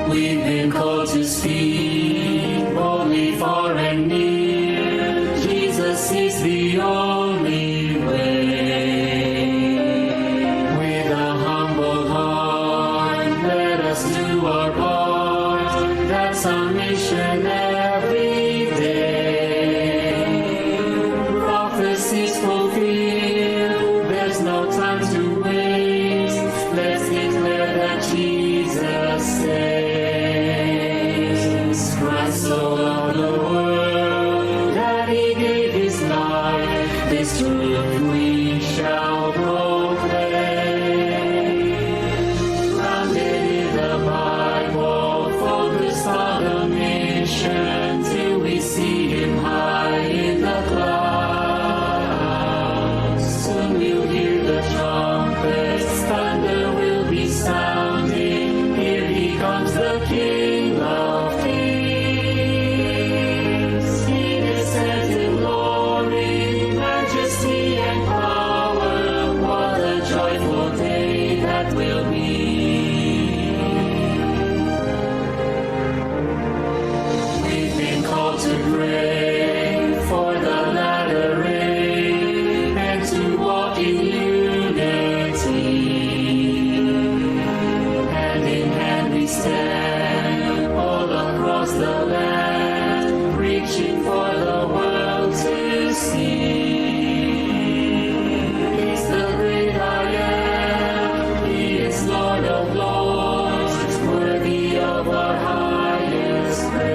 We've been called to speak boldly far and near. Jesus is the only way. With a humble heart, let us do our part. That's our mission every day. Prophecies fulfilled, there's no time to waste. Let's declare that Jesus saves. Christ so loved the world that He gave His life. This truth we shall proclaim. Grounded in the Bible, focused on the mission, till we see Him high in the clouds. Soon we'll hear the trumpets, thunder will be sounding. Here He comes, the King of Kings. He descends in glory, majesty and power. What a joyful day that will be. We've been called to pray for the latter rain and to walk in unity. Hand in hand we stand all across the land, reaching for the world to see. He's the great I am, He is Lord of lords, worthy of our highest praise.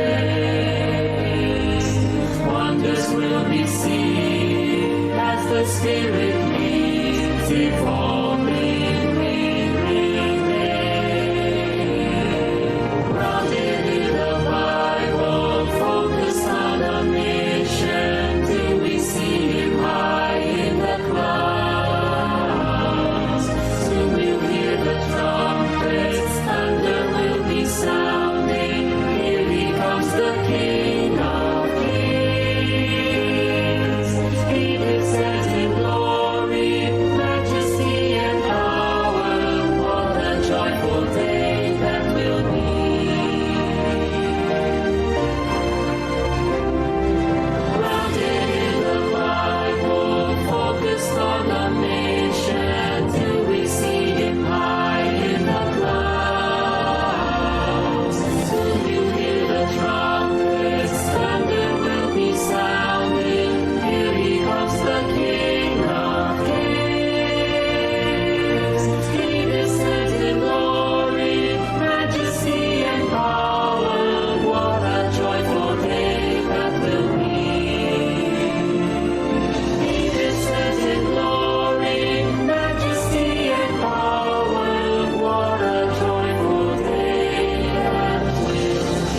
Wonders will be seen as the Spirit leads, evolving we remain. Grounded in the Bible, focused on the mission, till we see Him high in the clouds. Soon we'll hear the trumpets, thunder will be sounding. Here He comes, the King of Kings. He descends in glory, majesty and power. What a joyful day that will be. Grounded in the Bible, focused on the mission, till we see Him high in the clouds. Soon you'll hear the trumpets, thunder will be sounding. Here He comes, the King of Kings. He descends in glory, majesty and power. What a joyful day that will be. He descends in glory, majesty and power. What a joyful day that will be.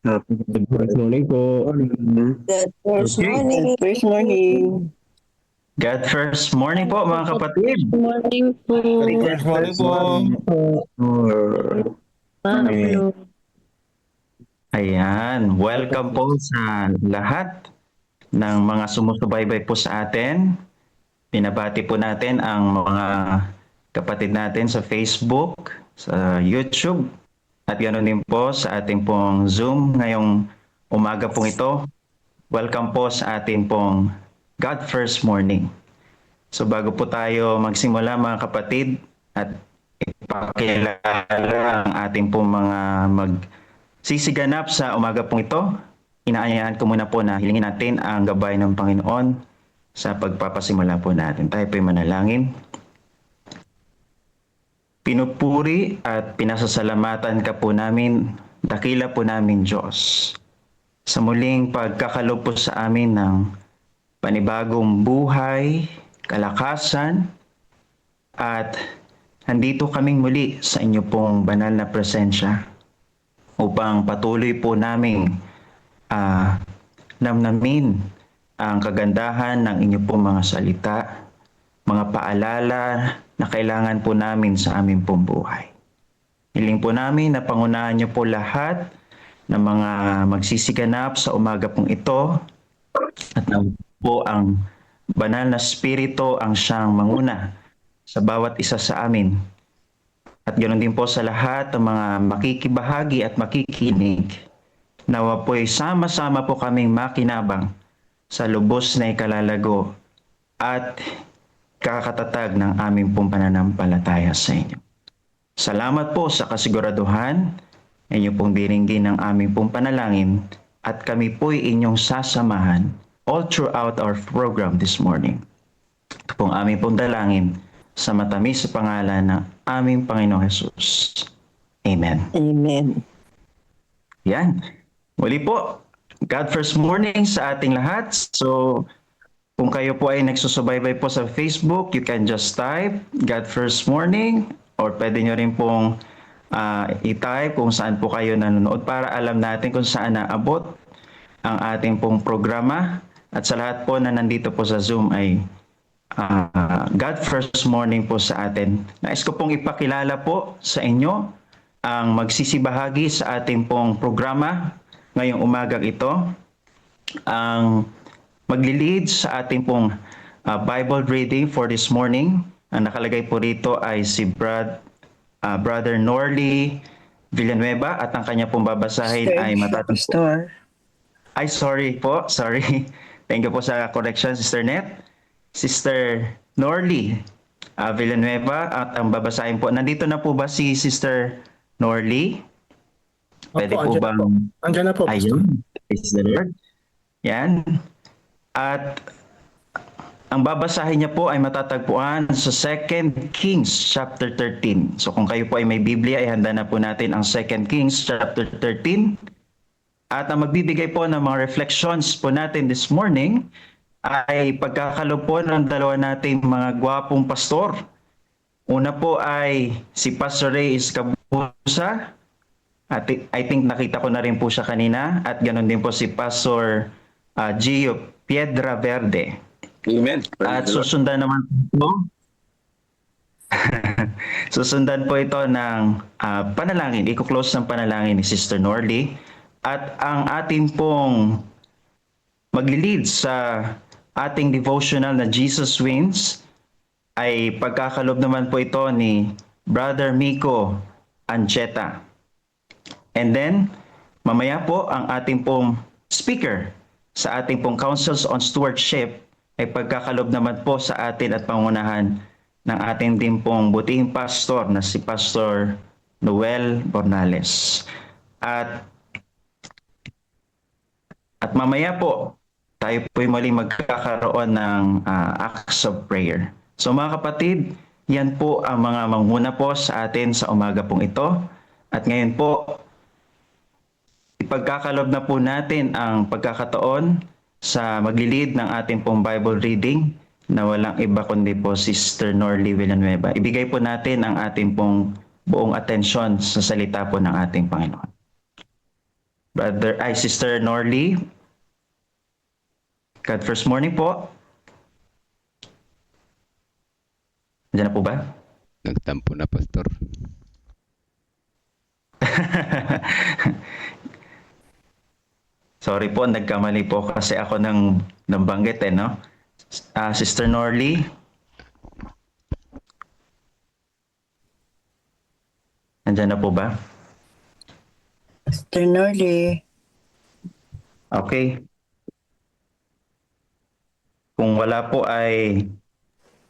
Good morning po. Good first Okay. morning. First morning. God first morning po mga kapatid. Good morning po. First morning po. Pablo. Ayan, welcome po sa lahat ng mga sumusubaybay po sa atin. Pinabati po natin ang mga kapatid natin sa Facebook, sa YouTube, at ganoon din po sa ating pong Zoom ngayong umaga pong ito. Welcome po sa ating pong God First Morning. So bago po tayo magsimula mga kapatid at ipakilala ang ating pong mga magsisiganap sa umaga pong ito, inaanyayahan ko muna po na hilingin natin ang gabay ng Panginoon sa pagpapasimula po natin. Tayo po'y manalangin. Pinupuri at pinasasalamatan ka po namin, dakila po namin Diyos, sa muling pagkakalob po sa amin ng panibagong buhay, kalakasan, at andito kaming muli sa inyo pong banal na presensya upang patuloy po naming namnamin ang kagandahan ng inyo pong mga salita, mga paalala na kailangan po namin sa aming pong buhay. Hiling po namin na pangunahan niyo po lahat ng mga magsisiganap sa umaga pong ito at na po ang banal na spirito ang siyang manguna sa bawat isa sa amin. At ganoon din po sa lahat ng mga makikibahagi at makikinig. Nawa po'y sama-sama po kaming makinabang sa lubos na ikalalago at kakatatag ng aming pong pananampalataya sa inyo. Salamat po sa kasiguraduhan, inyo pong diringgin ng aming pong panalangin at kami po'y inyong sasamahan all throughout our program this morning. Ito pong aming pong dalangin sa matamis sa pangalan ng aming Panginoong Jesus. Amen. Amen. Yan. Muli po, God First Morning sa ating lahat. So, kung kayo po ay nagsusubaybay po sa Facebook, you can just type God First Morning or pwede nyo rin pong i-type kung saan po kayo nanonood para alam natin kung saan naabot ang ating pong programa. At sa lahat po na nandito po sa Zoom ay God First Morning po sa atin. Nais ko pong ipakilala po sa inyo ang magsisibahagi sa ating pong programa ngayong umagang ito. Ang magli-lead sa ating pong Bible reading for this morning. Ang nakalagay po rito ay si Brother Norly Villanueva at ang kanya pong babasahin ay Pastor. Ay, sorry po. Sorry. Thank you po sa correction, Sister Net. Sister Norly Villanueva at ang babasahin po. Nandito na po ba si Sister Norly? Pwede po bang... Andiyan na po. Ayun. Praise the Lord. Yan. At ang babasahin niya po ay matatagpuan sa 2 Kings chapter 13. So kung kayo po ay may Biblia, ay handa na po natin ang 2 Kings chapter 13. At ang magbibigay po ng mga reflections po natin this morning ay pagkakalob po ng dalawa nating mga gwapong pastor. Una po ay si Pastor Ray Escabusa. At I think nakita ko na rin po siya kanina. At ganoon din po si Pastor Gio Piedra Verde. Amen. At susundan naman po susundan po ito ng panalangin. Iko-close ng panalangin ni Sister Norly. At ang ating pong magli-lead sa ating devotional na Jesus Wins ay pagkakalob naman po ito ni Brother Miko Ancheta. And then, mamaya po ang ating pong speaker sa ating pong Councils on Stewardship ay pagkakalob naman po sa atin at pangunahan ng ating din pong butihing pastor na si Pastor Noel Bornales. At mamaya po, tayo po'y muli magkakaroon ng acts of prayer. So mga kapatid, yan po ang mga manghuna po sa atin sa umaga pong ito. At ngayon po, ipagkakalob na po natin ang pagkakataon sa maglilid ng ating pong Bible reading na walang iba kundi po Sister Norly Villanueva. Ibigay po natin ang ating pong buong atensyon sa salita po ng ating Panginoon. Sister Norly. God first morning po. Diyan na po ba? Nagtampo na, Pastor. Sorry po, nagkamali po kasi ako ng banggit no? Sister Norly. Nandiyan na po ba? Pastor Norly. Okay. Kung wala po ay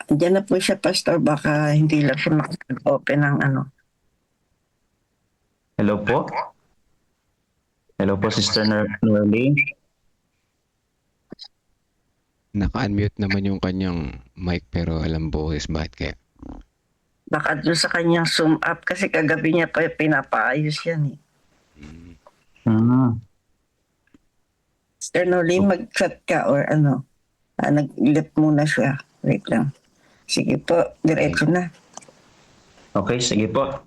Diyan na po siya, Pastor. Baka hindi lang siya makapag-open ng ano. hello po. Hello po, Sister Norly. Naka-unmute naman yung kanyang mic pero alam boses. Bakit kaya? Baka doon sa kanyang zoom up kasi kagabi niya pa pinapaayos yan eh. Pastor Norly, mag-chat ka or ano. Nag-lip muna siya. Wait lang. Sige po, diretso na. Okay, sige po.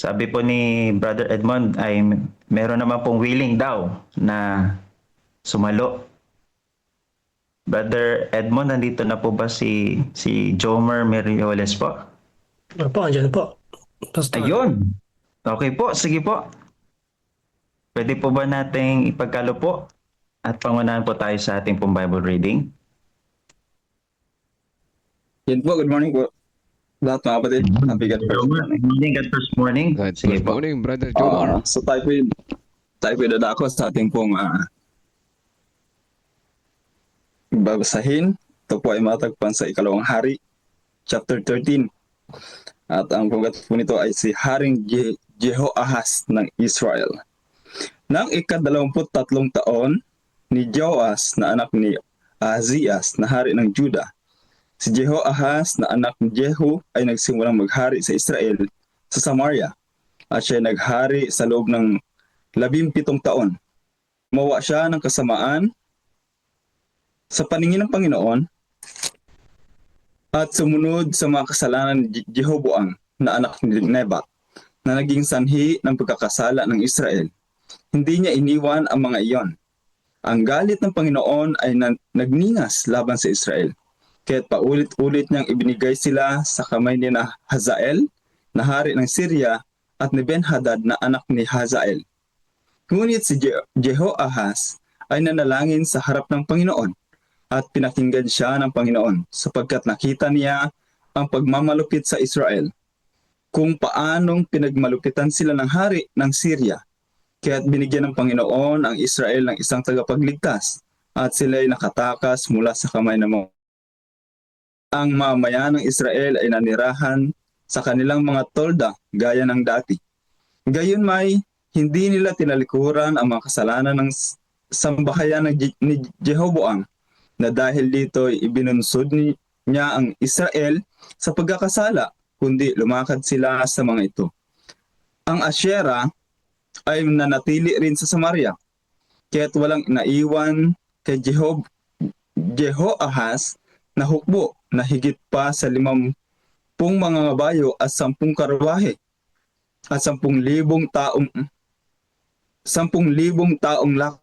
Sabi po ni Brother Edmond ay meron naman pong willing daw na sumalo. Brother Edmond, nandito na po ba si Jomer Merioles po? Opo, andyan po. Pastor. Ayun. Okay po, sige po. Pwede po ba nating ipagkalo po at pangunahan po tayo sa ating pong Bible reading? Yan po, good morning po. Lahat mga kapatid. Happy God first morning. God first morning. God Sige first po. morning, Brother Jomar. So tayo po dadako sa ating pong babasahin. Ito po ay matagpan sa ikalawang hari, chapter 13. At ang pagkat po nito ay si Haring Jehoahaz ng Israel. Nang ika-23 taon ni Joas na anak ni Ahazias na hari ng Juda, si Jehoahaz na anak ni Jehu ay nagsimulang maghari sa Israel sa Samaria at siya ay naghari sa loob ng 17 taon. Gumawa siya ng kasamaan sa paningin ng Panginoon at sumunod sa mga kasalanan ni Jeroboam na anak ni Nebat na naging sanhi ng pagkakasala ng Israel. Hindi niya iniwan ang mga iyon. Ang galit ng Panginoon ay nagningas laban sa Israel. Kaya't paulit-ulit niyang ibinigay sila sa kamay ni Hazael na hari ng Syria at ni Ben-Hadad na anak ni Hazael. Ngunit si Jehoahaz ay nanalangin sa harap ng Panginoon at pinakinggan siya ng Panginoon sapagkat nakita niya ang pagmamalupit sa Israel, kung paanong pinagmalupitan sila ng hari ng Syria. Kaya't binigyan ng Panginoon ang Israel ng isang tagapagligtas at sila ay nakatakas mula sa kamay ng mga. Ang mamayan ng Israel ay nanirahan sa kanilang mga tolda gaya ng dati. Gayunmay, hindi nila tinalikuran ang mga kasalanan ng sambahayan ni Jeroboam na dahil dito ibinunsod niya ang Israel sa pagkakasala, kundi lumakad sila sa mga ito. Ang Asyera ay nanatili rin sa Samaria, kaya't walang naiwan kay Jehoahaz na hukbo na higit pa sa 50 mga ngabayo at 10 karwahe at 10,000 taong lak,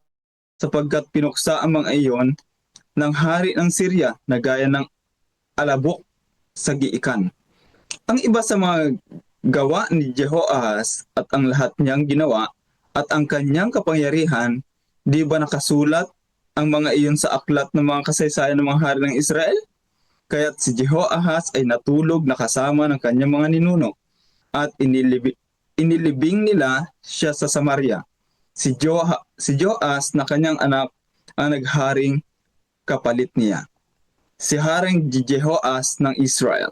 sapagkat pinuksa ang mga iyon ng hari ng Syria na gaya ng alabok sa giikan. Ang iba sa mga gawa ni Jehoahaz at ang lahat niyang ginawa at ang kanyang kapangyarihan, di ba nakasulat ang mga iyon sa aklat ng mga kasaysayan ng mga hari ng Israel? Kaya't si Jehoahaz ay natulog na kasama ng kanyang mga ninuno at inilibing nila siya sa Samaria. Si Joas na kanyang anak ang nagharing kapalit niya. Si Haring Jehoahaz ng Israel.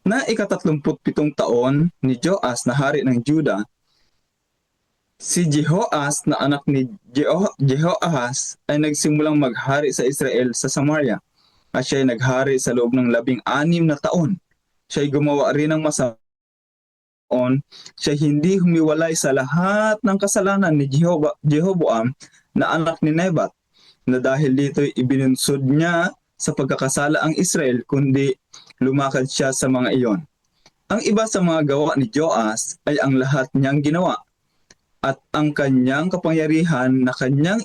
Na ika-37 taon ni Joas na hari ng Juda, si Jehoahaz na anak ni Jehoahaz ay nagsimulang maghari sa Israel sa Samaria. At siya ay naghari sa loob ng 16 na taon. Siya ay gumawa rin ng masama. Siya hindi humiwalay sa lahat ng kasalanan ni Jeroboam na anak ni Nebat, na dahil dito ibinunsod niya sa pagkakasala ang Israel, kundi lumakad siya sa mga iyon. Ang iba sa mga gawa ni Joas ay ang lahat niyang ginawa. at ang kanyang kapangyarihan na kanyang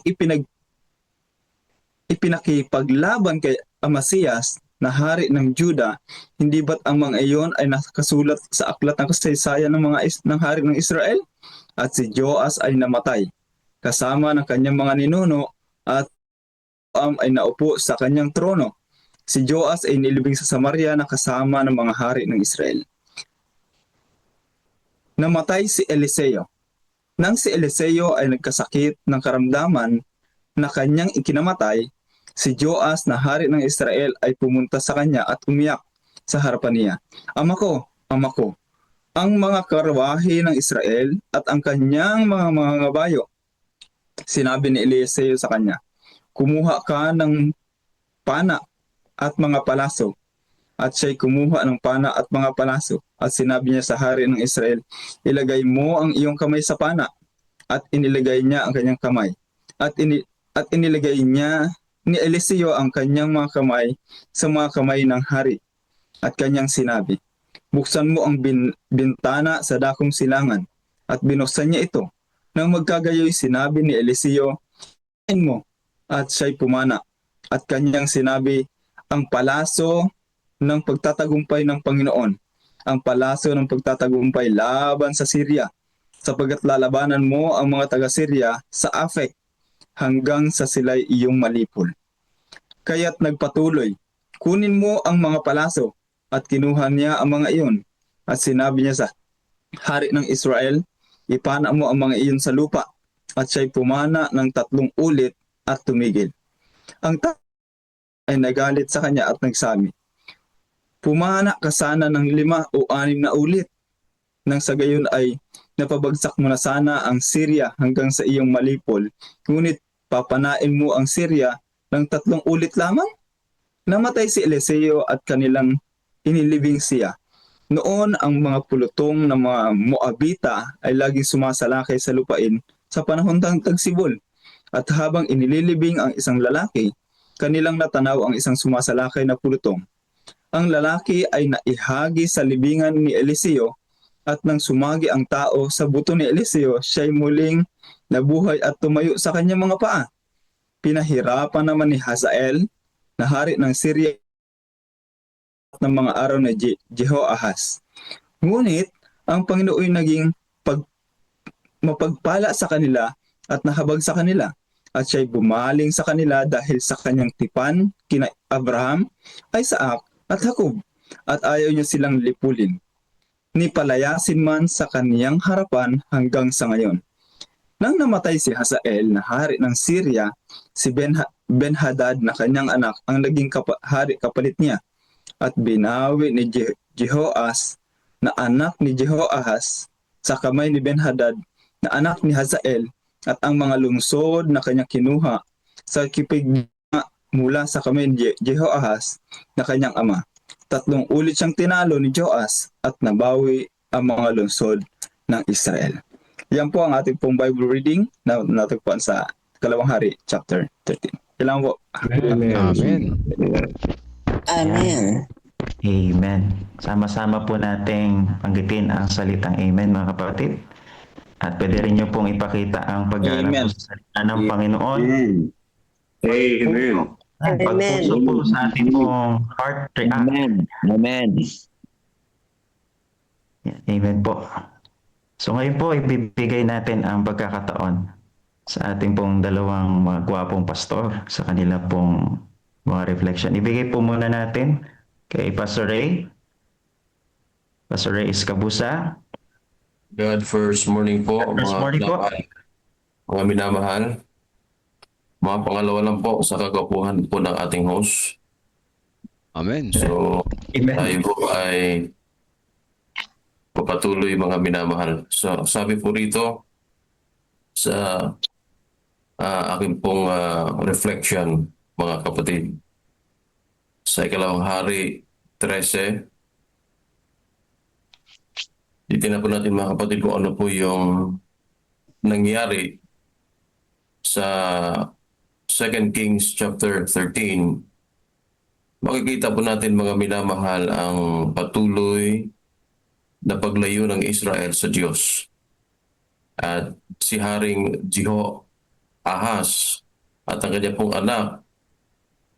ipinakipaglaban kay Amasiyas na hari ng Juda, hindi ba't ang mga iyon ay nakasulat sa aklat ng kasaysayan ng hari ng Israel? At si Joas ay namatay, kasama ng kanyang mga ninuno, at ay naupo sa kanyang trono. Si Joas ay nilibing sa Samaria na kasama ng mga hari ng Israel. Namatay si Eliseo. Nang si Eliseo ay nagkasakit ng karamdaman na kanyang ikinamatay, si Joas na hari ng Israel ay pumunta sa kanya at umiyak sa harapan niya. Ama ko, ang mga karwahe ng Israel at ang kanyang mga ngabayo. Sinabi ni Eliseo sa kanya, kumuha ka ng pana at mga palaso. At siya'y kumuha ng pana at mga palaso. At sinabi niya sa hari ng Israel, ilagay mo ang iyong kamay sa pana. At inilagay niya ang kanyang kamay. At inilagay niya ni Eliseo ang kanyang mga kamay sa mga kamay ng hari. At kanyang sinabi, buksan mo ang bintana sa dakong silangan. At binuksan niya ito. Nang magkagayoy sinabi ni Eliseo, kain mo. At siya'y pumana. At kanyang sinabi, ang palaso ng pagtatagumpay ng Panginoon, ang palaso ng pagtatagumpay laban sa Syria, sapagkat lalabanan mo ang mga taga-Syria sa Afek hanggang sa sila'y iyong malipol. Kaya't nagpatuloy, kunin mo ang mga palaso, at kinuha niya ang mga iyon. At sinabi niya sa hari ng Israel, ipana mo ang mga iyon sa lupa. At siya'y pumana ng 3 ulit at tumigil. Ang ay nagalit sa kanya at nagsabi, pumana ka sana ng 5 o 6 na ulit. Nang sa gayon ay napabagsak mo na sana ang Syria hanggang sa iyong malipol, ngunit papanain mo ang Syria ng 3 ulit lamang? Namatay si Eliseo at kanilang inilibing siya. Noon ang mga pulutong ng mga Moabita ay laging sumasalakay sa lupain sa panahon ng tagsibol. At habang inililibing ang isang lalaki, kanilang natanaw ang isang sumasalakay na pulutong. Ang lalaki ay naihagi sa libingan ni Eliseo, at nang sumagi ang tao sa buto ni Eliseo, siya'y muling nabuhay at tumayo sa kanyang mga paa. Pinahirapan naman ni Hazael na hari ng Syria ng mga araw na Jehoahaz. Ngunit ang Panginoon naging mapagpala sa kanila at nahabag sa kanila, at siya'y bumaling sa kanila dahil sa kanyang tipan kina Abraham, Isaac at Jacob, at ayaw niya silang lipulin. Nipalayasin man sa kaniyang harapan hanggang sa ngayon. Nang namatay si Hazael na hari ng Syria, si Ben-Hadad na kanyang anak ang naging hari kapalit niya, at binawi ni Jehoas na anak ni Jehoahaz sa kamay ni Ben-Hadad na anak ni Hazael, at ang mga lungsod na kanyang kinuha sa kipig mula sa kamay ni Jehoahaz na kanyang ama. 3 ulit siyang tinalo ni Joas at nabawi ang mga lungsod ng Israel. Yan po ang ating pong Bible reading na natagpuan sa 2 Hari, chapter 13. Kailangan po. Amen. Amen. Amen. Sama-sama po nating panggitin ang salitang amen, mga kapatid. At pwede rin niyo pong ipakita ang paggalang Amen. po sa salita ng Panginoon. Amen. Pagpuso po sa ating pong heart react. Amen. Amen. Yan, amen po. So ngayon po, ibibigay natin ang pagkakataon sa ating pong dalawang mga gwapong pastor sa kanila pong mga reflection. Ibigay po muna natin kay Pastor Ray. Pastor Ray Escabusa. God first morning po. First morning po. Mga minamahal. Mga pangalawa lang po sa kagwapuhan po ng ating host. Amen. So, Amen. tayo po ay papatuloy mga minamahal. So, sabi po rito sa aking pong reflection, mga kapatid, sa 2 Hari 13, titignan po natin mga kapatid kung ano po yung nangyari sa 2 Kings chapter 13. Makikita po natin mga minamahal ang patuloy na paglayo ng Israel sa Diyos. At si Haring Jehoahaz at ang kanya pong anak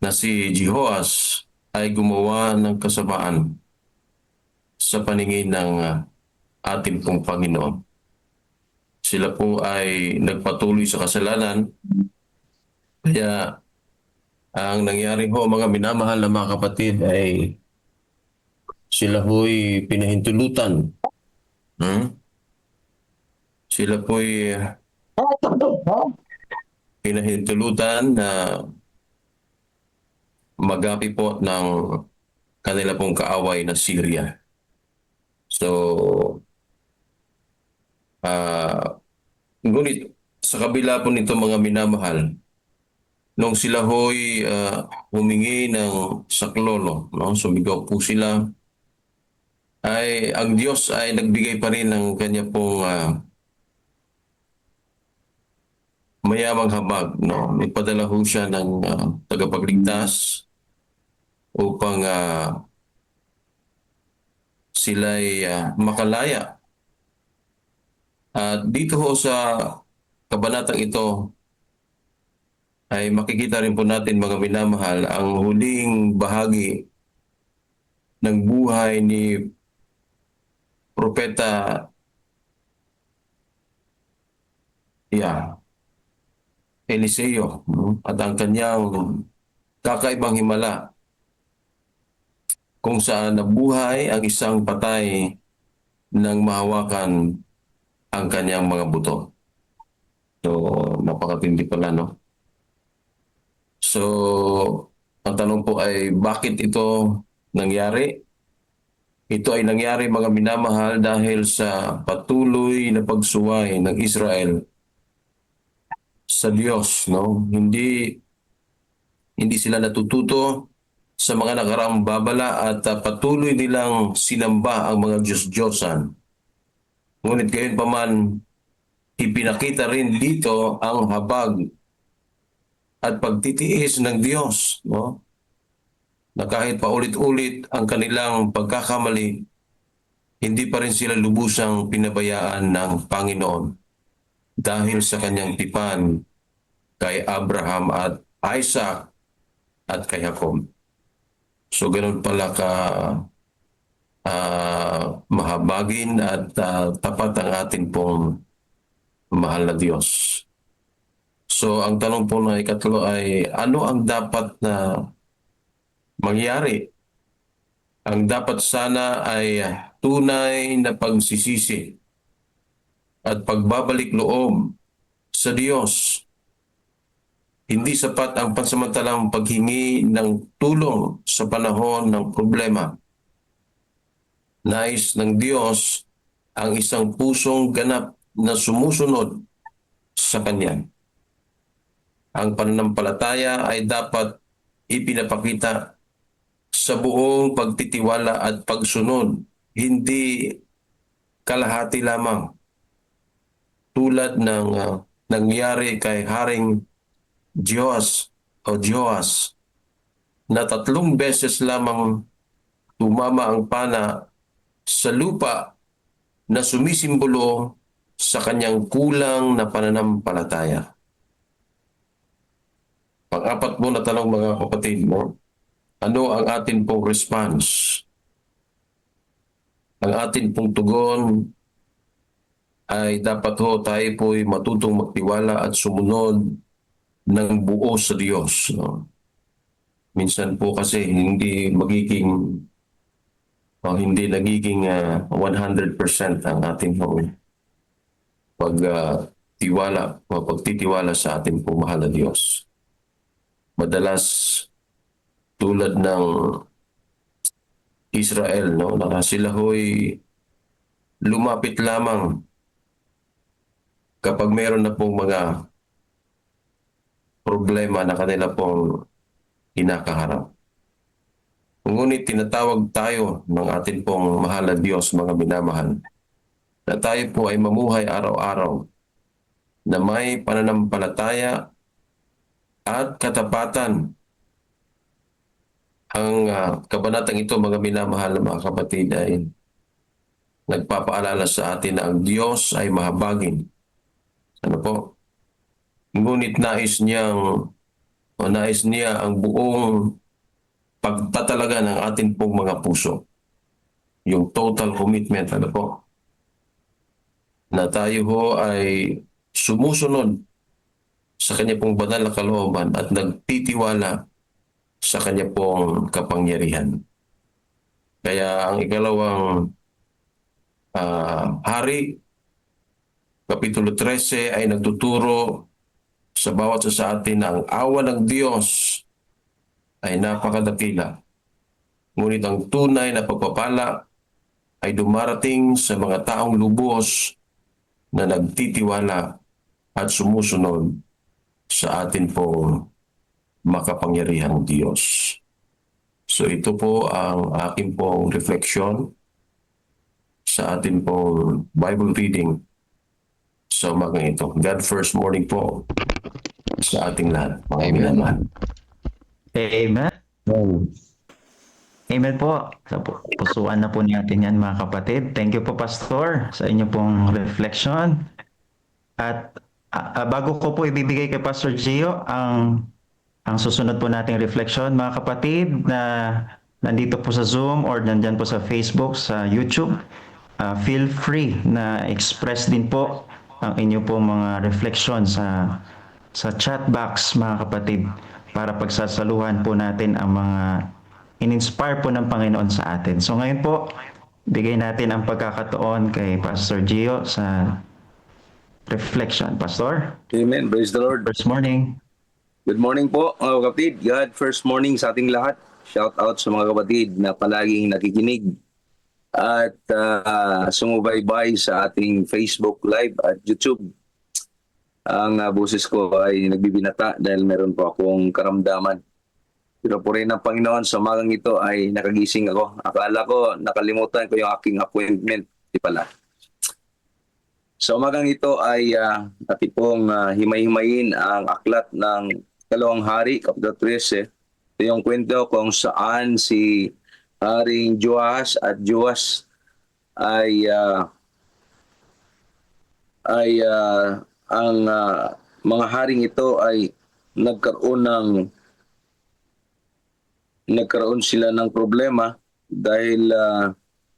na si Jehoas ay gumawa ng kasamaan sa paningin ng ating pong Panginoon. Sila po ay nagpatuloy sa kasalanan. Kaya ang nangyari ho, mga minamahal na mga kapatid, ay sila ho'y pinahintulutan. Sila po'y pinahintulutan na magapi po ng kanila pong kaaway na Syria. So, ngunit sa kabila po nito mga minamahal, nung sila ho'y humingi ng saklolo, no? Sumigaw po sila, ay ang Diyos ay nagbigay pa rin ng kanya pong mayamang habag, no? Ipadala ho siya ng tagapagligtas upang sila'y makalaya. At dito ho sa kabanatang ito ay makikita rin po natin mga minamahal ang huling bahagi ng buhay ni Propeta Eliseo, no? At ang kanyang kakaibang himala kung saan nabuhay ang isang patay nang mahawakan ang kanyang mga buto. So, napakatindi pala, no? So, ang tanong po ay bakit ito nangyari? Ito ay nangyari mga minamahal dahil sa patuloy na pagsuway ng Israel sa Diyos, no? Hindi sila natututo sa mga nakaraang babala at patuloy nilang sinamba ang mga Diyos-Diyosan. Ngunit gayon pa man, ipinakita rin dito ang habag at pagtitiis ng Diyos, no? Na kahit paulit-ulit ang kanilang pagkakamali, hindi pa rin sila lubusang pinabayaan ng Panginoon dahil sa kanyang tipan kay Abraham at Isaac at kay Jacob. So ganoon pala ka mahabagin at tapat ang atin pong mahal na Diyos. So ang tanong po na ikatlo ay ano ang dapat na mangyari? Ang dapat sana ay tunay na pagsisisi at pagbabalik loob sa Diyos. Hindi sapat ang pansamantalang paghingi ng tulong sa panahon ng problema. Nais ng Diyos ang isang pusong ganap na sumusunod sa Kanya. Ang pananampalataya ay dapat ipinapakita sa buong pagtitiwala at pagsunod, hindi kalahati lamang. Tulad ng nangyari kay Haring Jehoas na 3 beses lamang tumama ang pana sa lupa na sumisimbolo sa kanyang kulang na pananampalataya. Pang-apat mo na tanong mga kapatid mo, ano ang atin pong response? Ang atin pong tugon ay dapat ho tayo po'y matutong magtiwala at sumunod ng buo sa Diyos. No? Minsan po kasi hindi nagiging 100% ang ating pagtitiwala sa ating pong mahal na Diyos. Madalas tulad ng Israel, no, na sila ho'y lumapit lamang kapag meron na pong mga problema na kanila pong kinakaharap. Ngunit tinatawag tayo ng ating pong mahal na Diyos, mga minamahal, na tayo po ay mamuhay araw-araw na may pananampalataya at katapatan. Ang kabanatang ito, mga minamahal na mga kapatid, ay nagpapaalala sa atin na ang Diyos ay mahabagin Ano po? Ngunit nais niya ang buong pagtatalaga ng atin pong mga puso. Yung total commitment, ano po? Na tayo ho ay sumusunod sa kanya pong banal na kalooban at nagtitiwala sa kanya pong kapangyarihan. Kaya ang ikalawang hari, Kapitulo 13 ay nagtuturo sa bawat isa sa atin na ang awa ng Diyos ay napakadakila. Ngunit ang tunay na pagpapala ay dumarating sa mga taong lubos na nagtitiwala at sumusunod sa atin pong makapangyarihang Diyos. So ito po ang aking pong refleksyon sa ating pong Bible reading sa umagang ito. God first morning po sa ating lahat. Mga Amen. minamahal. Amen. Amen po. Sa pusuan na po natin yan mga kapatid. Thank you po Pastor sa inyo pong reflection. At bago ko po ibibigay kay Pastor Gio ang susunod po nating reflection mga kapatid na nandito po sa Zoom or nandyan po sa Facebook, sa YouTube, feel free na express din po ang inyo po mga reflection sa chat box mga kapatid para pagsasaluhan po natin ang mga in-inspire po ng Panginoon sa atin. So ngayon po, bigay natin ang pagkakataon kay Pastor Gio sa reflection. Pastor, Amen. Praise the Lord. first morning. Good morning po mga kapatid. God first morning sa ating lahat. Shout out sa mga kapatid na palaging nakikinig at sumubaybay sa ating Facebook Live at YouTube. Ang boses ko ay nagbibinata dahil meron po akong karamdaman. Pero po rin ng Panginoon sa umagang ito ay nakagising ako. Akala ko nakalimutan ko yung aking appointment. Di pala. Sa umagang ito ay ating pong himay-himayin ang aklat ng Ikalawang Hari, Kapitulo 13. Ito yung kwento kung saan si Haring Joas at Joas ay ang mga haring ito ay nagkaroon sila ng problema dahil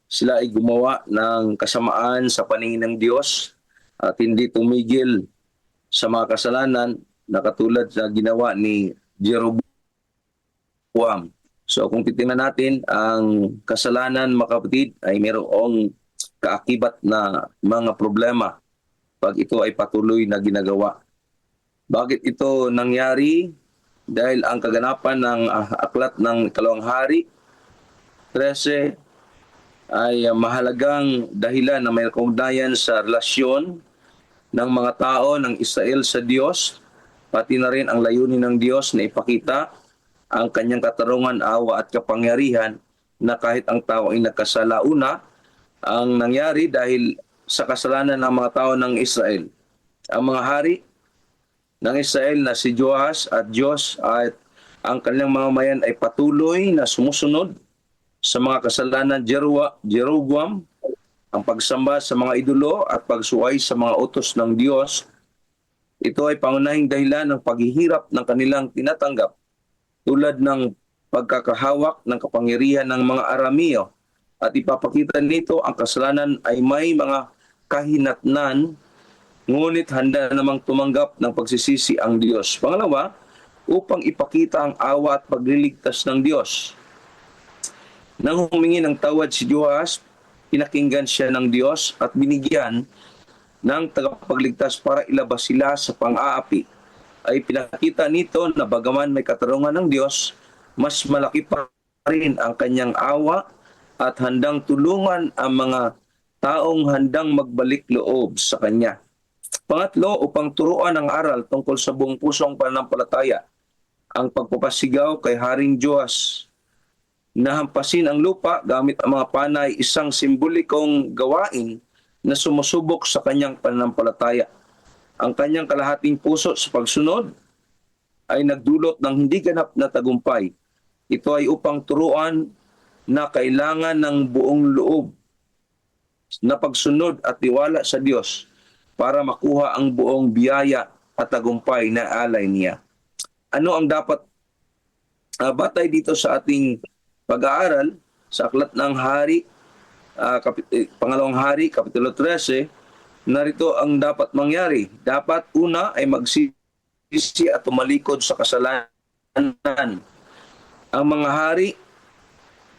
sila ay gumawa ng kasamaan sa paningin ng Diyos at hindi tumigil sa mga kasalanan na katulad sa ginawa ni Jeroboam. So kung titingnan natin, ang kasalanan mga kapatid ay mayroong kaakibat na mga problema pag ito ay patuloy na ginagawa. Bakit ito nangyari? Dahil ang kaganapan ng aklat ng Ikalawang Hari 13 ay mahalagang dahilan na may kaugnayan sa relasyon ng mga tao ng Israel sa Diyos, pati na rin ang layunin ng Diyos na ipakita ang kanyang katarungan, awa at kapangyarihan na kahit ang tao ay nagkasala. Una, ang nangyari dahil sa kasalanan ng mga tao ng Israel. Ang mga hari ng Israel na si Joas at Diyos at ang kanilang mga mayan ay patuloy na sumusunod sa mga kasalanan Jeroboam, ang pagsamba sa mga idolo at pagsuway sa mga utos ng Diyos. Ito ay pangunahing dahilan ng paghihirap ng kanilang tinatanggap tulad ng pagkakahawak ng kapangyarihan ng mga Arameo at ipapakita nito ang kasalanan ay may mga kahinatnan ngunit handa namang tumanggap ng pagsisisi ang Diyos. Pangalawa, upang ipakita ang awa at pagliligtas ng Diyos. Nang humingi ng tawad si Joas, pinakinggan siya ng Diyos at binigyan ng tagapagligtas para ilabas sila sa pang-aapi. Ay pinakita nito na bagaman may katarungan ng Diyos, mas malaki pa rin ang kanyang awa at handang tulungan ang mga taong handang magbalik loob sa Kanya. Pangatlo, upang turuan ang aral tungkol sa buong pusong pananampalataya, ang pagpapasigaw kay Haring Joas na hampasin ang lupa gamit ang mga panay, isang simbolikong gawain na sumusubok sa kanyang pananampalataya. Ang kanyang kalahating puso sa pagsunod ay nagdulot ng hindi ganap na tagumpay. Ito ay upang turuan na kailangan ng buong loob na pagsunod at tiwala sa Diyos para makuha ang buong biyaya at tagumpay na alay niya. Ano ang dapat batay dito sa ating pag-aaral sa Aklat ng Hari, Pangalawang Hari, Kapitulo 13, narito ang dapat mangyari. Dapat una ay magsisi at tumalikod sa kasalanan. Ang mga hari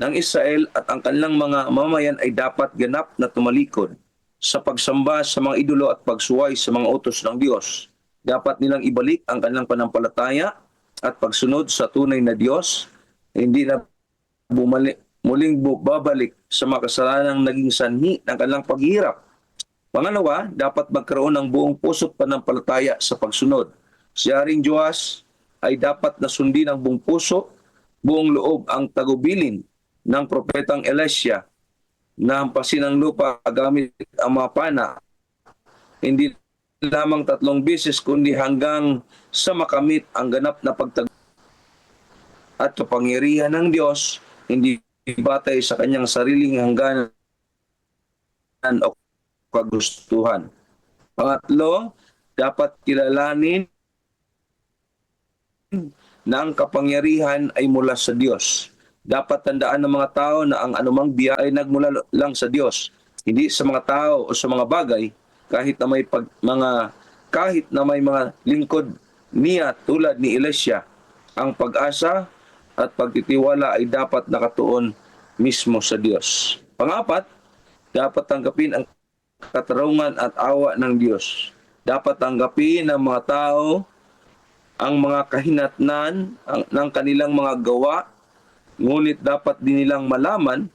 ng Israel at ang kanilang mga mamayan ay dapat ganap na tumalikod sa pagsamba sa mga idolo at pagsuway sa mga utos ng Diyos. Dapat nilang ibalik ang kanilang panampalataya at pagsunod sa tunay na Diyos, hindi na muling babalik sa mga kasalanang naging sanhi ng kanilang paghihirap. Pangalawa, dapat magkaroon ng buong puso't panampalataya sa pagsunod. Si Haring Joas ay dapat na sundin ng buong puso, buong loob ang tagubilin ng propetang Elisha na hampasin ang lupa gamit ang mga pana. Hindi lamang 3 beses kundi hanggang sa makamit ang ganap na pagtag at kapangyarihan ng Diyos, hindi batay sa kanyang sariling hangganan o kagustuhan. Pangatlo, dapat kilalanin na ang kapangyarihan ay mula sa Diyos. Dapat tandaan ng mga tao na ang anumang biyaya ay nagmula lang sa Diyos, hindi sa mga tao o sa mga bagay, kahit na may mga lingkod niya tulad ni Elisha. Ang pag-asa at pagtitiwala ay dapat nakatuon mismo sa Diyos. Pangapat, dapat tanggapin ang katarungan at awa ng Diyos. Dapat tanggapin ng mga tao ang mga kahinatnan ng kanilang mga gawa, ngunit dapat din nilang malaman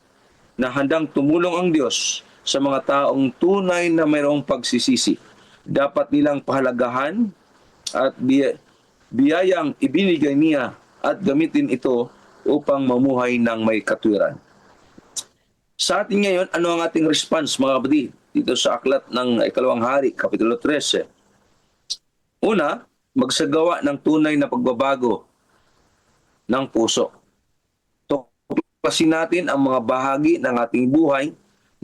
na handang tumulong ang Diyos sa mga taong tunay na mayroong pagsisisi. Dapat nilang pahalagahan at biyayang ibinigay niya at gamitin ito upang mamuhay ng may katwiran. Sa atin ngayon, ano ang ating response mga kapatid dito sa aklat ng Ikalawang Hari, Kapitulo 13? Una, magsagawa ng tunay na pagbabago ng puso. Tuklasin natin ang mga bahagi ng ating buhay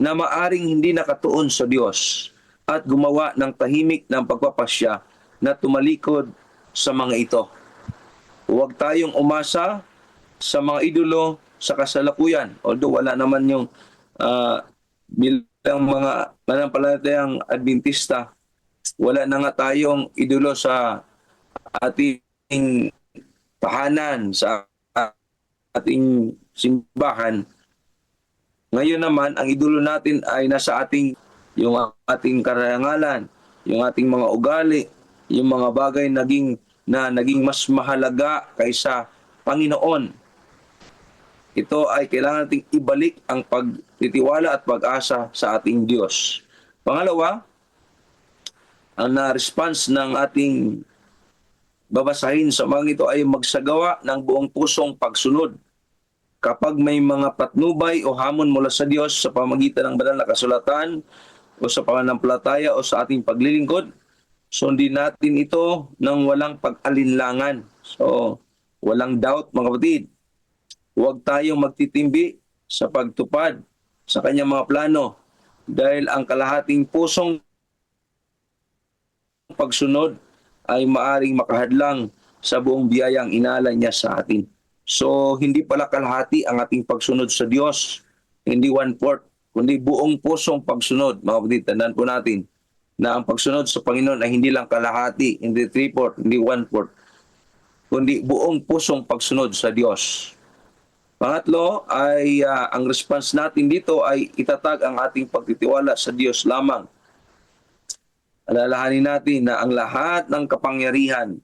na maaring hindi nakatuon sa Diyos at gumawa ng tahimik ng pagpapasya na tumalikod sa mga ito. Huwag tayong umasa sa mga idolo sa kasalukuyan. Although wala naman yung bilang mga manampalatayang Adventista, wala na nga tayong idolo sa ating tahanan, sa ating simbahan. Ngayon naman, ang idolo natin ay nasa yung ating karangalan, yung ating mga ugali, yung mga bagay na naging mas mahalaga kaysa Panginoon. Ito ay kailangan nating ibalik ang pagtitiwala at pag-asa sa ating Diyos. Pangalawa, ang na-response ng ating babasahin sa mga ito ay magsagawa ng buong pusong pagsunod. Kapag may mga patnubay o hamon mula sa Diyos sa pamagitan ng banal na kasulatan o sa pananampalataya o sa ating paglilingkod, sundin natin ito ng walang pag-alinlangan. So, walang doubt mga kapatid. Huwag tayong magtitimbi sa pagtupad sa kanyang mga plano dahil ang kalahating pusong pagsunod ay maaring makahadlang sa buong biyayang inalay niya sa atin. So, hindi pala kalahati ang ating pagsunod sa Diyos, hindi 1/4, kundi buong pusong pagsunod. Mga kapatid, tandaan po natin na ang pagsunod sa Panginoon ay hindi lang kalahati, hindi 3/4, hindi 1/4, kundi buong pusong pagsunod sa Diyos. Pangatlo ay ang response natin dito ay itatag ang ating pagtitiwala sa Diyos lamang. Alalahanin natin na ang lahat ng kapangyarihan,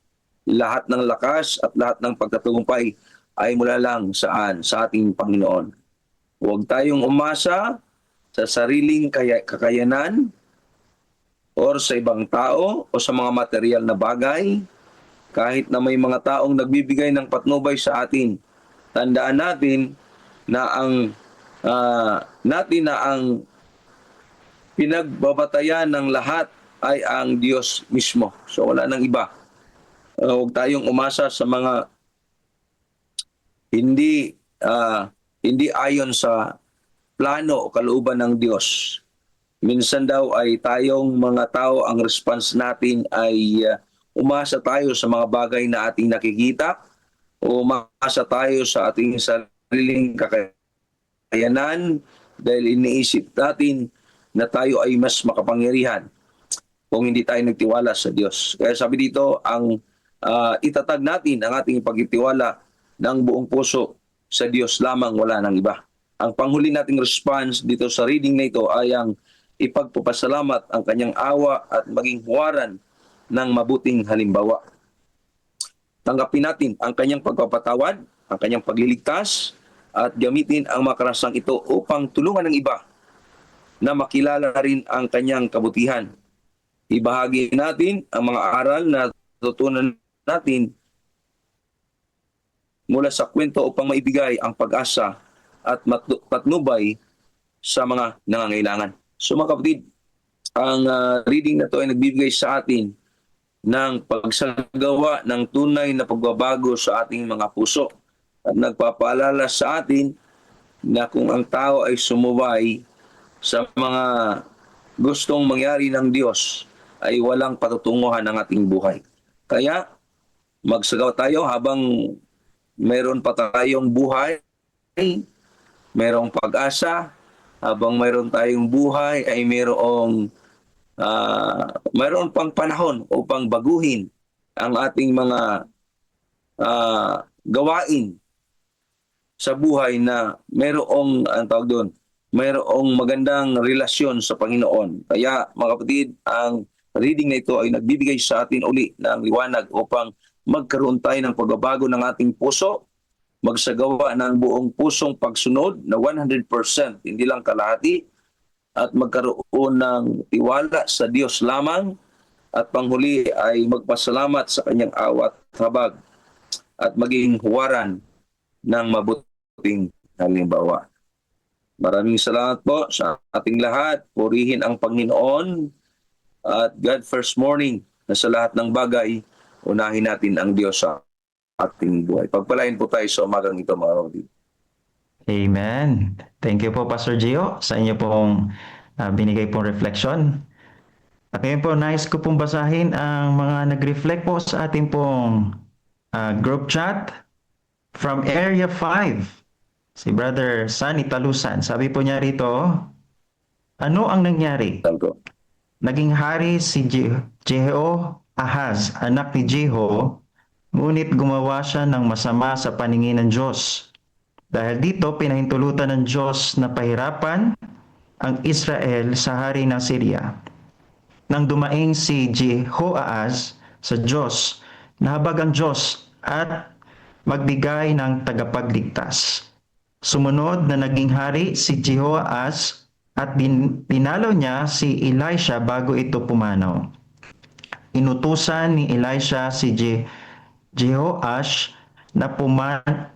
lahat ng lakas at lahat ng pagtatagumpay ay mula lang saan? Sa ating Panginoon. Huwag tayong umasa sa sariling kakayanan or sa ibang tao o sa mga material na bagay. Kahit na may mga taong nagbibigay ng patnubay sa atin, tandaan natin na ang pinagbabatayan ng lahat ay ang Diyos mismo. So wala nang iba. Huwag tayong umasa sa mga hindi ayon sa plano o kalooban ng Diyos. Minsan daw ay tayong mga tao, ang response natin ay umasa tayo sa mga bagay na ating nakikita, o umasa tayo sa ating sariling kakayanan dahil iniisip natin na tayo ay mas makapangyarihan kung hindi tayo nagtiwala sa Diyos. Kaya sabi dito, ang itatag natin ang ating pagtitiwala ng buong puso sa Diyos lamang, wala nang iba. Ang panghuli nating response dito sa reading na ito ay ang ipagpapasalamat ang kanyang awa at maging huwaran ng mabuting halimbawa. Tanggapin natin ang kanyang pagpapatawad, ang kanyang pagliligtas, at gamitin ang makarasang ito upang tulungan ng iba na makilala rin ang kanyang kabutihan. Ibahagi natin ang mga aral na tutunan natin mula sa kwento upang maibigay ang pag-asa at patnubay sa mga nangangailangan. So mga kapatid, ang reading na to ay nagbibigay sa atin ng pagsagawa ng tunay na pagbabago sa ating mga puso at nagpapaalala sa atin na kung ang tao ay sumubay sa mga gustong mangyari ng Diyos ay walang patutunguhan ng ating buhay. Kaya magsagawa tayo habang mayroon pa tayong buhay, mayroong pag-asa. Habang mayroon tayong buhay ay mayroon pang panahon upang baguhin ang ating mga gawain sa buhay na mayroong, ang tawag doon, mayroong magandang relasyon sa Panginoon. Kaya mga kapatid, ang reading na ito ay nagbibigay sa atin uli ng liwanag upang magkaroon tayo ng pagbabago ng ating puso, magsagawa ng buong pusong pagsunod na 100%, hindi lang kalahati, at magkaroon ng tiwala sa Diyos lamang, at panghuli ay magpasalamat sa kanyang awa at habag at maging huwaran ng mabuting halimbawa. Maraming salamat po sa ating lahat. Purihin ang Panginoon at God first morning na sa lahat ng bagay, unahin natin ang Diyos sa ating buhay. Pagpalain po tayo sa umagang ito, mga kapatid. Amen. Thank you po, Pastor Gio, sa inyo pong binigay pong reflection. At ngayon po, nais ko pong basahin ang mga nag-reflect po sa ating pong group chat from Area 5. Si Brother Sunny Talusan. Sabi po niya rito, ano ang nangyari? Naging hari si Jehoahaz, anak ni Jeho, ngunit gumawa siya ng masama sa paningin ng Diyos. Dahil dito, pinahintulutan ng Diyos na pahirapan ang Israel sa hari ng Syria. Nang dumaing si Jehoahaz sa Diyos, nahabag ang Diyos at magbigay ng tagapagligtas. Sumunod na naging hari si Jehoahaz at pinalaw niya si Elisha bago ito pumanaw. Inutusan ni Elisha si Jehoash na pumana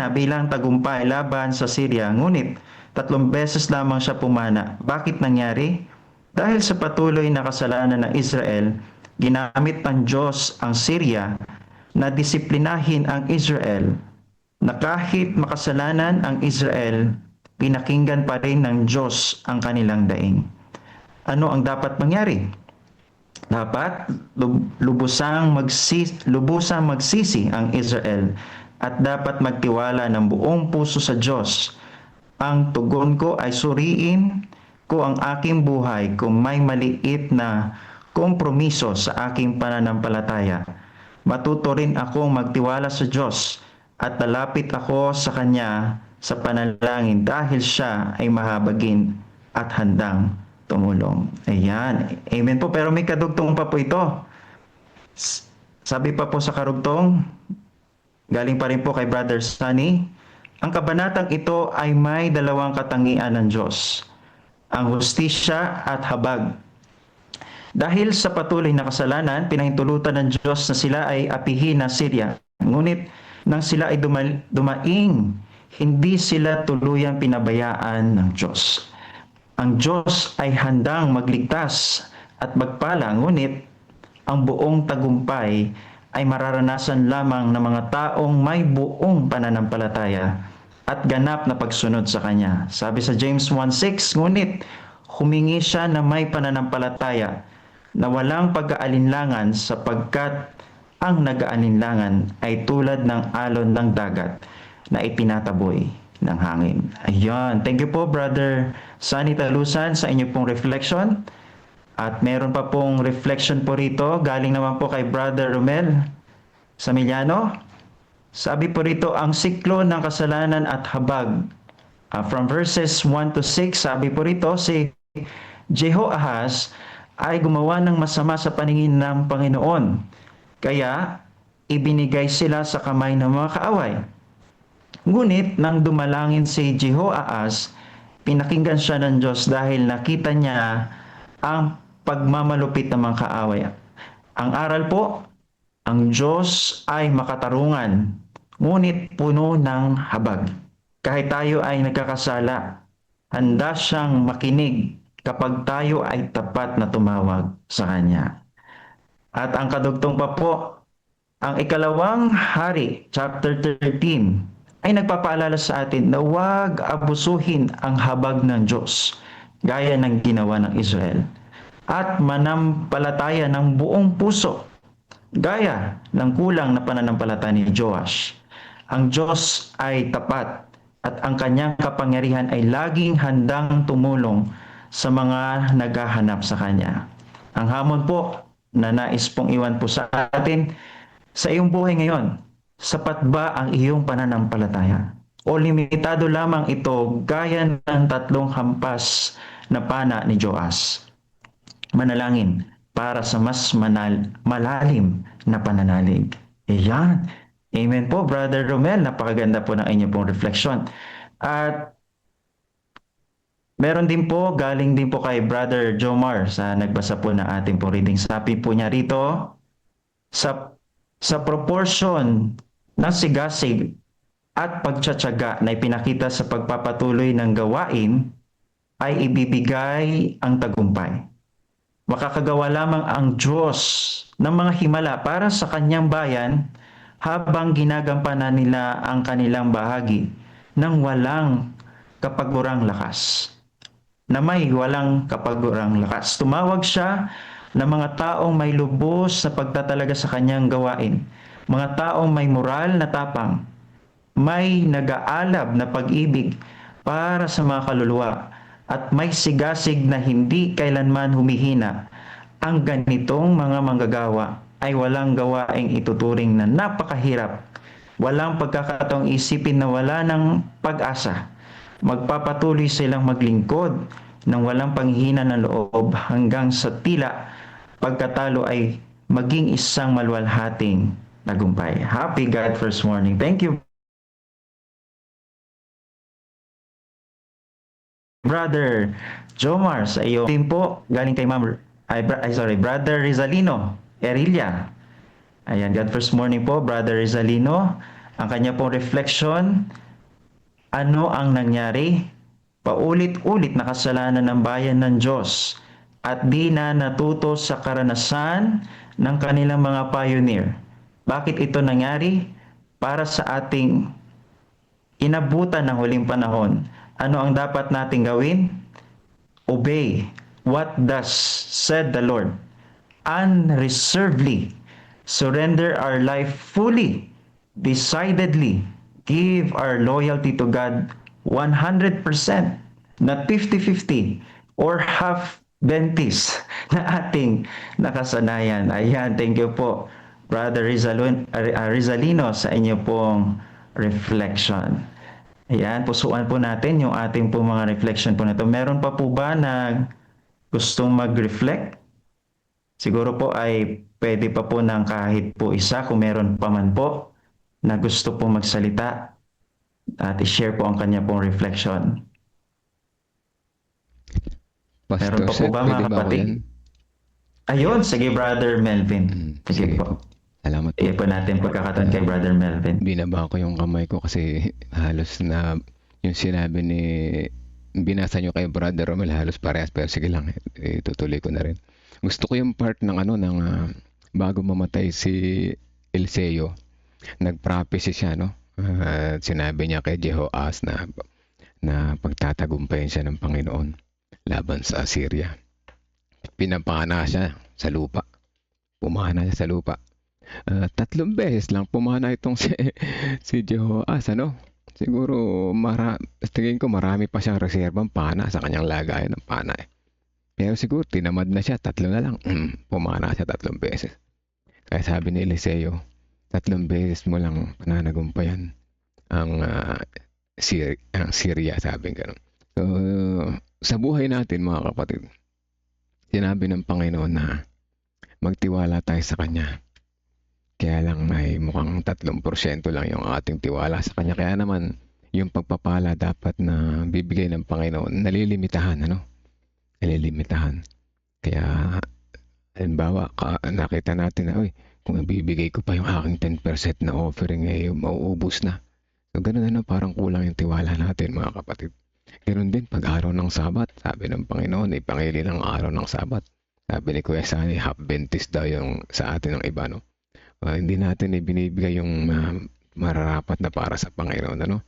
bilang tagumpay laban sa Syria, ngunit 3 beses lamang siya pumana. Bakit nangyari? Dahil sa patuloy na kasalanan ng Israel, ginamit ng Diyos ang Syria na disiplinahin ang Israel, na kahit makasalanan ang Israel, pinakinggan pa rin ng Diyos ang kanilang daing. Ano ang dapat mangyari? Dapat lubusang magsisi ang Israel at dapat magtiwala ng buong puso sa Diyos. Ang tugon ko ay suriin ko ang aking buhay kung may maliit na kompromiso sa aking pananampalataya. Matuto rin akong magtiwala sa Diyos at lalapit ako sa Kanya sa panalangin dahil Siya ay mahabagin at handang tumulong. Ayan. Amen po. Pero may kadugtong pa po ito. Sabi pa po sa karugtong, galing pa rin po kay Brother Sunny, ang kabanatang ito ay may 2 katangian ng Diyos, ang hustisya at habag. Dahil sa patuloy na kasalanan, pinahintulutan ng Diyos na sila ay apihin ng Syria. Ngunit nang sila ay dumaing, hindi sila tuluyang pinabayaan ng Diyos. Ang Diyos ay handang magligtas at magpala, ngunit ang buong tagumpay ay mararanasan lamang ng mga taong may buong pananampalataya at ganap na pagsunod sa Kanya. Sabi sa James 1:6, ngunit humingi siya na may pananampalataya na walang pag-aalinlangan sapagkat ang nag-aalinlangan ay tulad ng alon ng dagat na itinataboy ng hangin. Ayun. Thank you po, Brother Sunny Talusan, sa inyo pong reflection. At meron pa pong reflection po rito, galing naman po kay Brother Romel Samiliano. Sabi po rito, ang siklo ng kasalanan at habag. From verses 1 to 6, sabi po rito, si Jehoahaz ay gumawa ng masama sa paningin ng Panginoon. Kaya, ibinigay sila sa kamay ng mga kaaway. Ngunit, nang dumalangin si Jehoahaz, pinakinggan siya ng Diyos dahil nakita niya ang pagmamalupit ng mga kaaway. Ang aral po, ang Diyos ay makatarungan, ngunit puno ng habag. Kahit tayo ay nagkakasala, handa siyang makinig kapag tayo ay tapat na tumawag sa Kanya. At ang kadugtong pa po, ang ikalawang hari, chapter 13, ay nagpapaalala sa atin na huwag abusuhin ang habag ng Diyos, gaya ng ginawa ng Israel, at manampalataya ng buong puso, gaya ng kulang na pananampalataya ni Joash. Ang Diyos ay tapat at ang Kanyang kapangyarihan ay laging handang tumulong sa mga naghahanap sa Kanya. Ang hamon po na nais pong iwan po sa atin, sa iyong buhay ngayon, sapat ba ang iyong pananampalataya? O limitado lamang ito gaya ng 3 hampas na pana ni Joas? Manalangin para sa mas malalim na pananalig. Iyan. Amen po, Brother Romel. Napakaganda po ng inyong pong reflection. At meron din po, galing din po kay Brother Jomar sa nagbasa po na ating pong reading. Sabi po niya rito, sa proportion ng sigasig at pagtsatsaga na ipinakita sa pagpapatuloy ng gawain, ay ibibigay ang tagumpay. Makakagawa lamang ang Diyos ng mga himala para sa Kanyang bayan habang ginagampanan nila ang kanilang bahagi ng walang kapagurang lakas. Na may walang kapagurang lakas. Tumawag siya ng mga taong may lubos na pagtatalaga sa Kanyang gawain. Mga taong may moral na tapang, may nag-aalab na pag-ibig para sa mga kaluluwa, at may sigasig na hindi kailanman humihina. Ang ganitong mga manggagawa ay walang gawaing ituturing na napakahirap. Walang pagkakataong isipin na wala ng pag-asa. Magpapatuloy silang maglingkod ng walang panghihina ng loob hanggang sa tila pagkatalo ay maging isang maluwalhating tagumpay. Happy God First Morning. Thank you, Brother Jomar, sa iyo. Din po, galing kay Brother Rizalino Erilla. Ayan, God First Morning po, Brother Rizalino. Ang kanya pong reflection, ano ang nangyari? Paulit-ulit na kasalanan ng bayan ng Diyos at di na natuto sa karanasan ng kanilang mga pioneer. Bakit ito nangyari? Para sa ating inabutan ng huling panahon. Ano ang dapat nating gawin? Obey what thus said the Lord. Unreservedly surrender our life fully, decidedly give our loyalty to God 100%, not 50-50 or half bentis na ating nakasanayan. Ayan, thank you po, Brother Rizalino, sa inyo pong reflection. Ayan, pusuan po natin yung ating po mga reflection po na ito. Meron pa po ba na gustong mag-reflect? Siguro po ay pwede pa po ng kahit po isa, kung meron pa man po na gusto po magsalita at i-share po ang kanya pong reflection. Pastor Meron pa po Seth, ba pwede mga ba ako kapatid? yan? Ayun, sige Brother Melvin. Sige po. Salamat po. Sige po natin pagkakataon kay Brother Melvin. Binaba ko yung kamay ko kasi halos na yung sinabi ni binasa nyo kay Brother Romel halos parehas, pero sige lang, itutuloy ko na rin. Gusto ko yung part ng bago mamatay si Eliseo, nag-prophecy siya, no? Sinabi niya kay Jehoas na pagtatagumpayan siya ng Panginoon laban sa Assyria. Pinapana siya sa lupa. Pumana siya sa lupa. 3 beses lang pumana itong si Jehoas, ano? Siguro tingin ko marami pa siyang reserbang pana sa kanyang lagayan ng pana eh. Pero siguro tinamad na siya, 3 na lang. Pumana siya 3 beses. Kaya sabi ni Eliseo, 3 beses mo lang pananagumpayan ang Syria, sabi gano'n. So, sa buhay natin mga kapatid, sinabi ng Panginoon na magtiwala tayo sa Kanya. Kaya lang may mukhang 3% lang yung ating tiwala sa Kanya. Kaya naman, yung pagpapala dapat na bibigay ng Panginoon, nalilimitahan, ano? Nalilimitahan. Kaya, halimbawa, nakita natin na, kung bibigay ko pa yung aking 10% na offering, mauubos na. So, ganun ano, parang kulang yung tiwala natin, mga kapatid. Ganun din, pag araw ng Sabat, sabi ng Panginoon, ipangili ng araw ng Sabat. Sabi ni Kuya Sani, half Adventist daw yung sa atin ng iba, no? Hindi natin ibinibigay yung mararapat na para sa Panginoon, ano?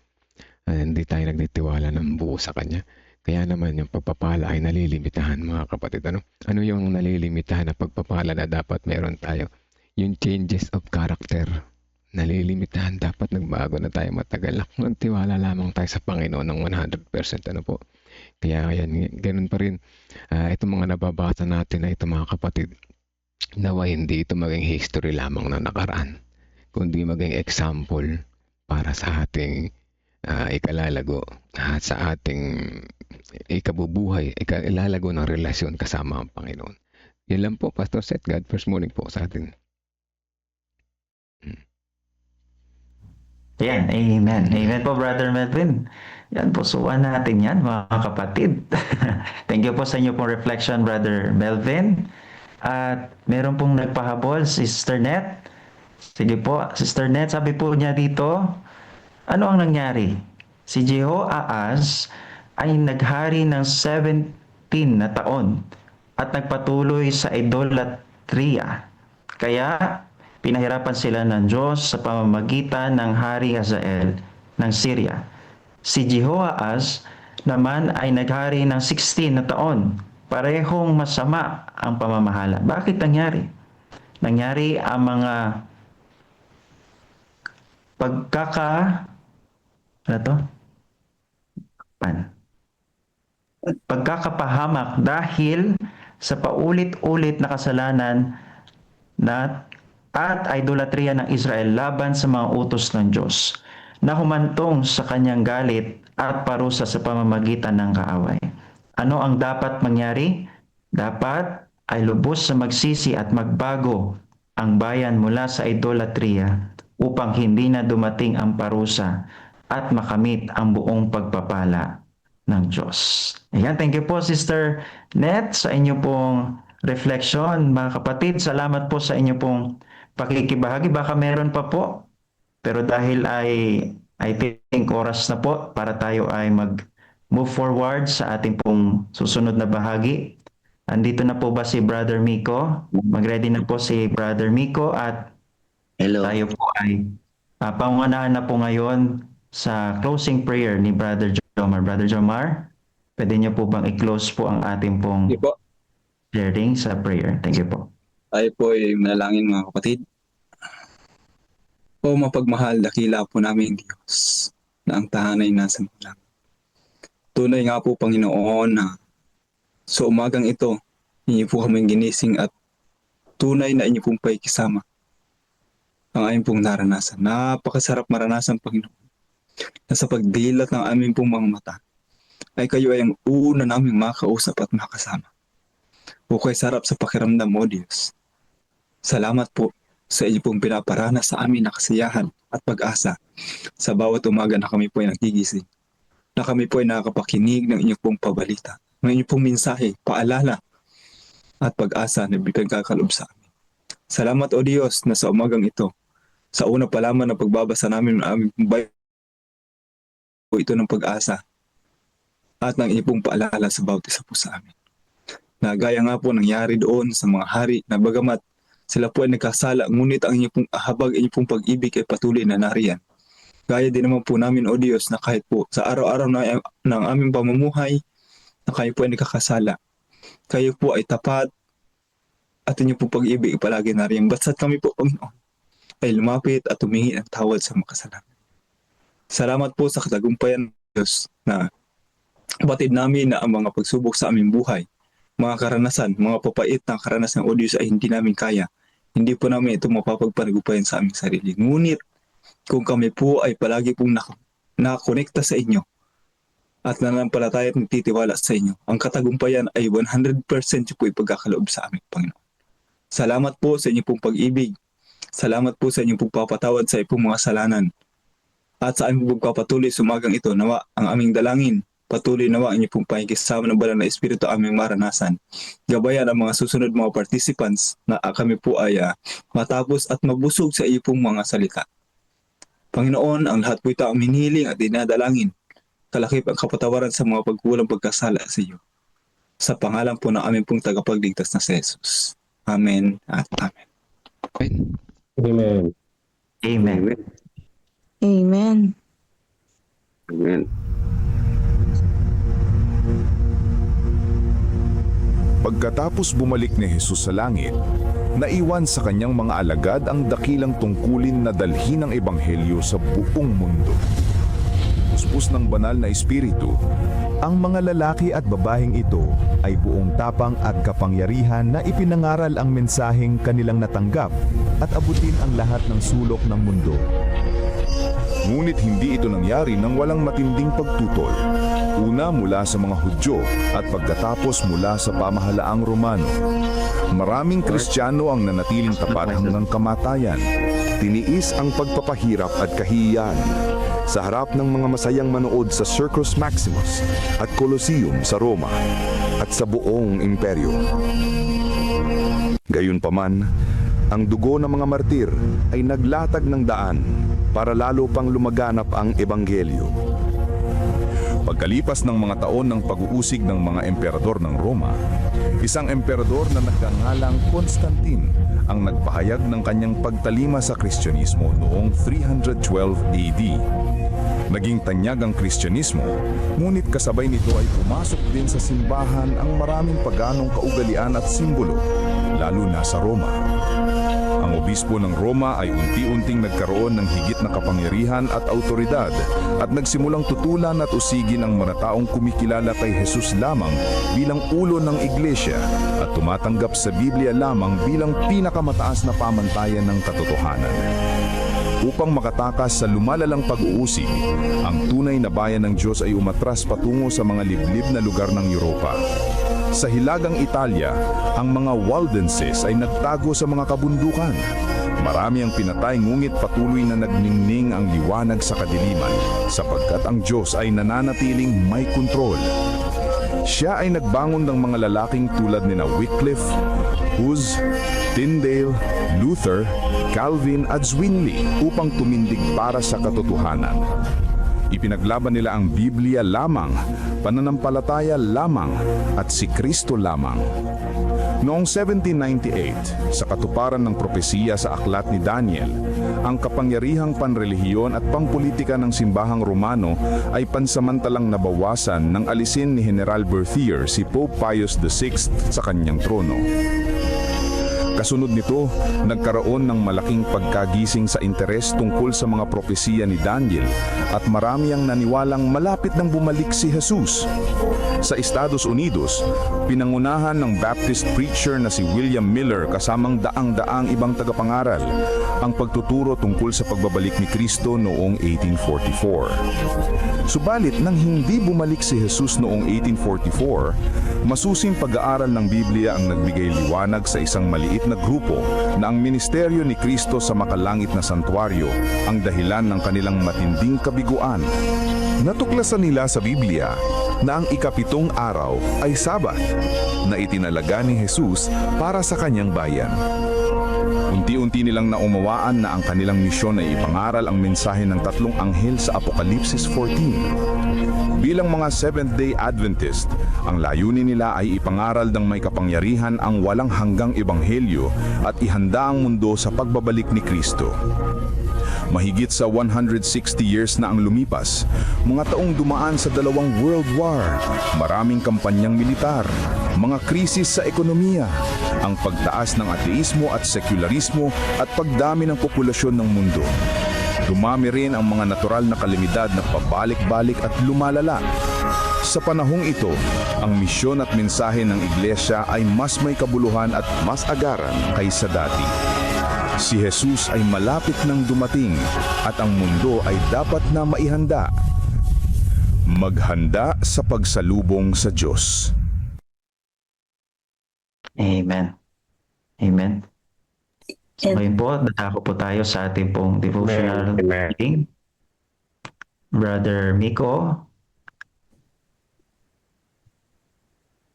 Hindi tayo nagtitiwala ng buo sa Kanya. Kaya naman yung pagpapala ay nalilimitahan, mga kapatid, ano? Ano yung nalilimitahan na pagpapala na dapat meron tayo? Yung changes of character. Nalilimitahan, dapat nagbago na tayo matagal. Nagtiwala lamang tayo sa Panginoon ng 100%, ano po? Kaya yan, ganun pa rin. Itong mga nababasa natin na ito, mga kapatid, nawa hindi ito maging history lamang na nakaraan, kundi maging example para sa ating ikalalago at sa ating ikabubuhay, ikalalago ng relasyon kasama ang Panginoon. Yan lang po, Pastor Seth. God first morning po sa atin. Yan, amen. Amen po, Brother Melvin. Yan po, suwan natin yan, mga kapatid. Thank you po sa inyo pong reflection, Brother Melvin. At meron pong nagpahabol, Sister Net. Sige po, Sister Net, sabi po niya dito, ano ang nangyari? Si Jehoahaz ay naghari ng 17 na taon at nagpatuloy sa idolatria. Kaya pinahirapan sila ng Diyos sa pamamagitan ng Hari Hazael ng Syria. Si Jehoahaz naman ay naghari ng 16 na taon. Parehong masama ang pamamahala. Bakit nangyari? Nangyari ang mga pagkakapahamak dahil sa paulit-ulit na kasalanan at idolatria ng Israel laban sa mga utos ng Diyos na humantong sa kanyang galit at parusa sa pamamagitan ng kaaway. Ano ang dapat mangyari? Dapat ay lubos sa magsisi at magbago ang bayan mula sa idolatria upang hindi na dumating ang parusa at makamit ang buong pagpapala ng Diyos. Ayan, thank you po Sister Net sa inyo pong reflection. Mga kapatid, salamat po sa inyo pong pakikibahagi. Baka meron pa po. Pero dahil I think oras na po para tayo ay move forward sa ating pong susunod na bahagi. Andito na po ba si Brother Miko? Mag-ready na po si Brother Miko at Hello. tayo po ay pangunahan na po ngayon sa closing prayer ni Brother Jomar. Brother Jomar, pwede niyo po bang i-close po ang ating pong Sige po. sharing sa prayer? Thank you po. Tayo po ay manalangin, mga kapatid. O mapagmahal, dakila po namin Diyos na ang tahanay nasa mga. Tunay nga po, Panginoon, na sa umagang ito, inyo po kaming ginising at tunay na inyo pong paikisama ang aming pong naranasan. Napakasarap maranasan, Panginoon, na sa pagdilat ng aming pong mga mata, ay kayo ay ang una naming makausap at makasama. O kay sarap sa pakiramdam mo, Diyos. Salamat po sa inyo pong pinaparana sa amin na kasiyahan at pag-asa sa bawat umaga na kami po ay nagigising, na kami po ay nakakapakinig ng inyong pong pabalita, ng inyong pong mensahe, paalala at pag-asa na pinagkakalob sa amin. Salamat o Diyos na sa umagang ito, sa una pa lamang na pagbabasa namin ng aming pong Bible, ito ng pag-asa at ng inyong pong paalala sa bawat isa po sa amin. Na gaya nga po nangyari doon sa mga hari na bagamat sila po ay nagkasala, ngunit ang inyong pong ahabag, inyong pong pag-ibig ay patuloy na nariyan. Gaya din naman po namin, O Diyos, na kahit po sa araw-araw ng aming pamumuhay, na kayo po ay nakakasala. Kayo po ay tapat at inyo po pag-ibig palagi nariyan. Basta't kami po, Panginoon, ay lumapit at humingi ng tawad sa mga kasalanan. Salamat po sa katagumpayan ng Diyos na kapatid namin na ang mga pagsubok sa aming buhay, mga karanasan, mga papait na karanasan, O Diyos, ay hindi namin kaya. Hindi po namin ito mapapagpanagumpayan sa aming sarili. Ngunit, kung kami po ay palagi pong nakakonekta sa inyo at nananampalataya at nagtitiwala sa inyo, ang katagumpayan ay 100% po ipagkakaloob sa aming Panginoon. Salamat po sa inyong pong pag-ibig. Salamat po sa inyong pagpapatawad sa ipong mga kasalanan. At sa aming pagpapatuloy sa umagang ito, nawa ang aming dalangin, patuloy nawa ang inyong pong pakikisama ng banal na Espiritu aming maranasan. Gabayan ang mga susunod mga participants na kami po ay matapos at mabusog sa iyong pong mga salita. Panginoon, ang lahat po ito ang minihiling at dinadalangin. Kalakip ang kapatawaran sa mga pagkulang pagkasala sa iyo. Sa pangalan po ng aming pong tagapagligtas na si Jesus. Amen at amen. Amen. Amen. Amen. Amen. Pagkatapos bumalik ni Jesus sa langit, naiwan sa kanyang mga alagad ang dakilang tungkulin na dalhin ang ebanghelyo sa buong mundo. Puspos ng banal na espiritu, ang mga lalaki at babaeng ito ay buong tapang at kapangyarihan na ipinangaral ang mensaheng kanilang natanggap at abutin ang lahat ng sulok ng mundo. Ngunit hindi ito nangyari nang walang matinding pagtutol. Una mula sa mga Hudyo at pagkatapos mula sa pamahalaang Romano. Maraming Kristiyano ang nanatiling tapat hanggang kamatayan. Tiniis ang pagpapahirap at kahihiyan sa harap ng mga masayang manood sa Circus Maximus at Colosseum sa Roma at sa buong imperyo. Gayunpaman, ang dugo ng mga martir ay naglatag ng daan para lalo pang lumaganap ang ebanghelyo. Pagkalipas ng mga taon ng pag-uusig ng mga emperador ng Roma, isang emperador na nagngangalang Constantine ang nagpahayag ng kanyang pagtalima sa Kristyanismo noong 312 AD. Naging tanyag ang Kristyanismo, ngunit kasabay nito ay pumasok din sa simbahan ang maraming paganong kaugalian at simbolo, lalo na sa Roma. Ang obispo ng Roma ay unti-unting nagkaroon ng higit na kapangyarihan at autoridad at nagsimulang tutulan at usigin ang mga taong kumikilala kay Jesus lamang bilang ulo ng iglesia at tumatanggap sa Biblia lamang bilang pinakamataas na pamantayan ng katotohanan. Upang makatakas sa lumalalang pag-uusig, ang tunay na bayan ng Diyos ay umatras patungo sa mga liblib na lugar ng Europa. Sa hilagang Italia, ang mga Waldenses ay nagtago sa mga kabundukan. Marami ang pinatay ngunit patuloy na nagningning ang liwanag sa kadiliman sapagkat ang Diyos ay nananatiling may kontrol. Siya ay nagbangon ng mga lalaking tulad ni Wycliffe, Hus, Tyndale, Luther, Calvin at Zwingli upang tumindig para sa katotohanan. Ipinaglaban nila ang Biblia lamang, pananampalataya lamang, at si Kristo lamang. Noong 1798, sa katuparan ng propesiya sa aklat ni Daniel, ang kapangyarihang panrelihiyon at pampolitika ng simbahang Romano ay pansamantalang nabawasan nang alisin ni General Berthier si Pope Pius VI sa kanyang trono. Kasunod nito, nagkaroon ng malaking pagkagising sa interes tungkol sa mga propesiya ni Daniel at marami ang naniwalang malapit nang bumalik si Jesus. Sa Estados Unidos, pinangunahan ng Baptist preacher na si William Miller kasamang daang-daang ibang tagapangaral ang pagtuturo tungkol sa pagbabalik ni Kristo noong 1844. Subalit nang hindi bumalik si Jesus noong 1844, masusing pag-aaral ng Biblia ang nagbigay liwanag sa isang maliit na grupo na ang ministeryo ni Kristo sa makalangit na santuaryo ang dahilan ng kanilang matinding kabiguan. Natuklasan nila sa Biblia na ang ikapitong araw ay Sabat na itinalaga ni Jesus para sa kanyang bayan. Unti-unti nilang naumawaan na ang kanilang misyon ay ipangaral ang mensahe ng tatlong anghel sa Apokalipsis 14. Bilang mga Seventh-day Adventist, ang layunin nila ay ipangaral ng may kapangyarihan ang walang hanggang ebanghelyo at ihanda ang mundo sa pagbabalik ni Kristo. Mahigit sa 160 years na ang lumipas, mga taong dumaan sa 2 World War, maraming kampanyang militar, mga krisis sa ekonomiya, ang pagtaas ng ateismo at sekularismo at pagdami ng populasyon ng mundo. Dumami rin ang mga natural na kalamidad na pabalik-balik at lumalala. Sa panahong ito, ang misyon at mensahe ng Iglesia ay mas may kabuluhan at mas agaran kaysa dati. Si Jesus ay malapit nang dumating at ang mundo ay dapat na maihanda. Maghanda sa pagsalubong sa Diyos. Amen. Amen. So ngayon po, dadako po tayo sa ating pong devotional reading. Brother Miko,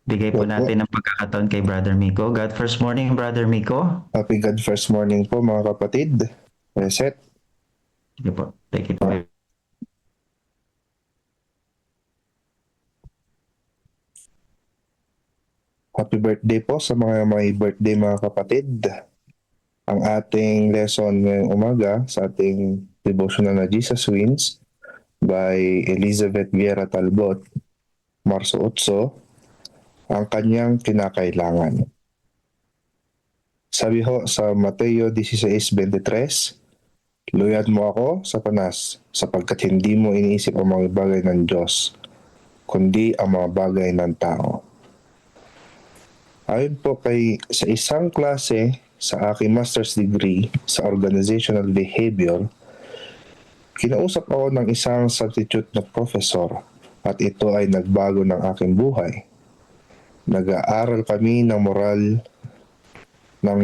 bigay po natin ang pagkakataon kay Brother Miko. God first morning, Brother Miko. Happy God first morning po mga kapatid. Reset. Sige po. Take it away. Happy birthday po sa mga may birthday mga kapatid. Ang ating lesson ngayong umaga sa ating devotional na Jesus Wins by Elizabeth Vieira Talbot, Marso 8, ang kanyang kinakailangan. Sabi ho sa Mateo 16:23, "Luyan mo ako sa panas, sapagkat hindi mo iniisip ang mga bagay ng Diyos, kundi ang mga bagay ng tao." Ayon po sa isang klase sa aking master's degree sa organizational behavior, kinausap ako ng isang substitute na professor at ito ay nagbago ng aking buhay. Nag-aaral kami ng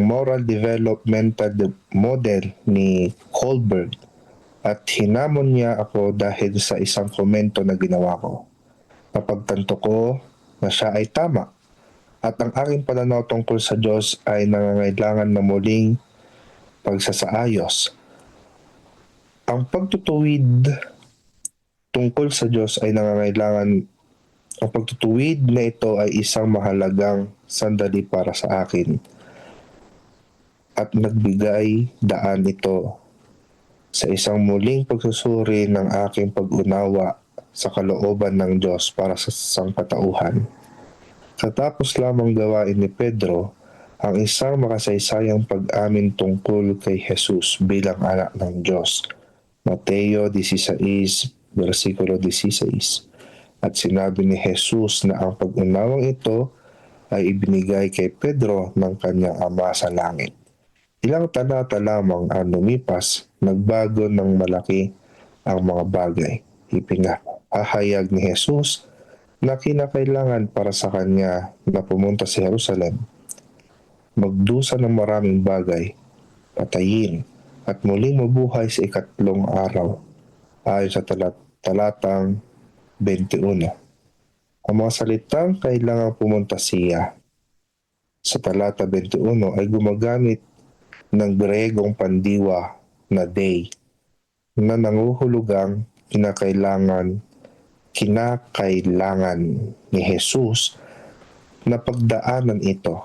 moral developmental model ni Kohlberg at hinamon niya ako dahil sa isang komento na ginawa ko. Napagtanto ko na siya ay tama at ang aking pananaw tungkol sa Diyos ay nangangailangan na muling pagsasaayos. Ang pagtutuwid tungkol sa Diyos ay nangangailangan. Ang pagtutuwid na ito ay isang mahalagang sandali para sa akin at nagbigay daan ito sa isang muling pagsusuri ng aking pag-unawa sa kalooban ng Diyos para sa sangkatauhan. Katapos lamang gawain ni Pedro ang isang makasaysayang pag-amin tungkol kay Jesus bilang anak ng Diyos. Mateo 16:16. At sinabi ni Jesus na ang pag-unawang ito ay ibinigay kay Pedro ng kanyang ama sa langit. Ilang talata lamang ang lumipas, nagbago ng malaki ang mga bagay. Ipinahayag ni Jesus na kinakailangan para sa kanya na pumunta sa Jerusalem, magdusa ng maraming bagay, patayin, at muling mabuhay sa ikatlong araw, ayon sa talatang 21. Ang mga salitang kailangan pumunta siya sa talata 21 ay gumagamit ng Gregong pandiwa na day na nanguhulugang kinakailangan ni Jesus na pagdaanan ito.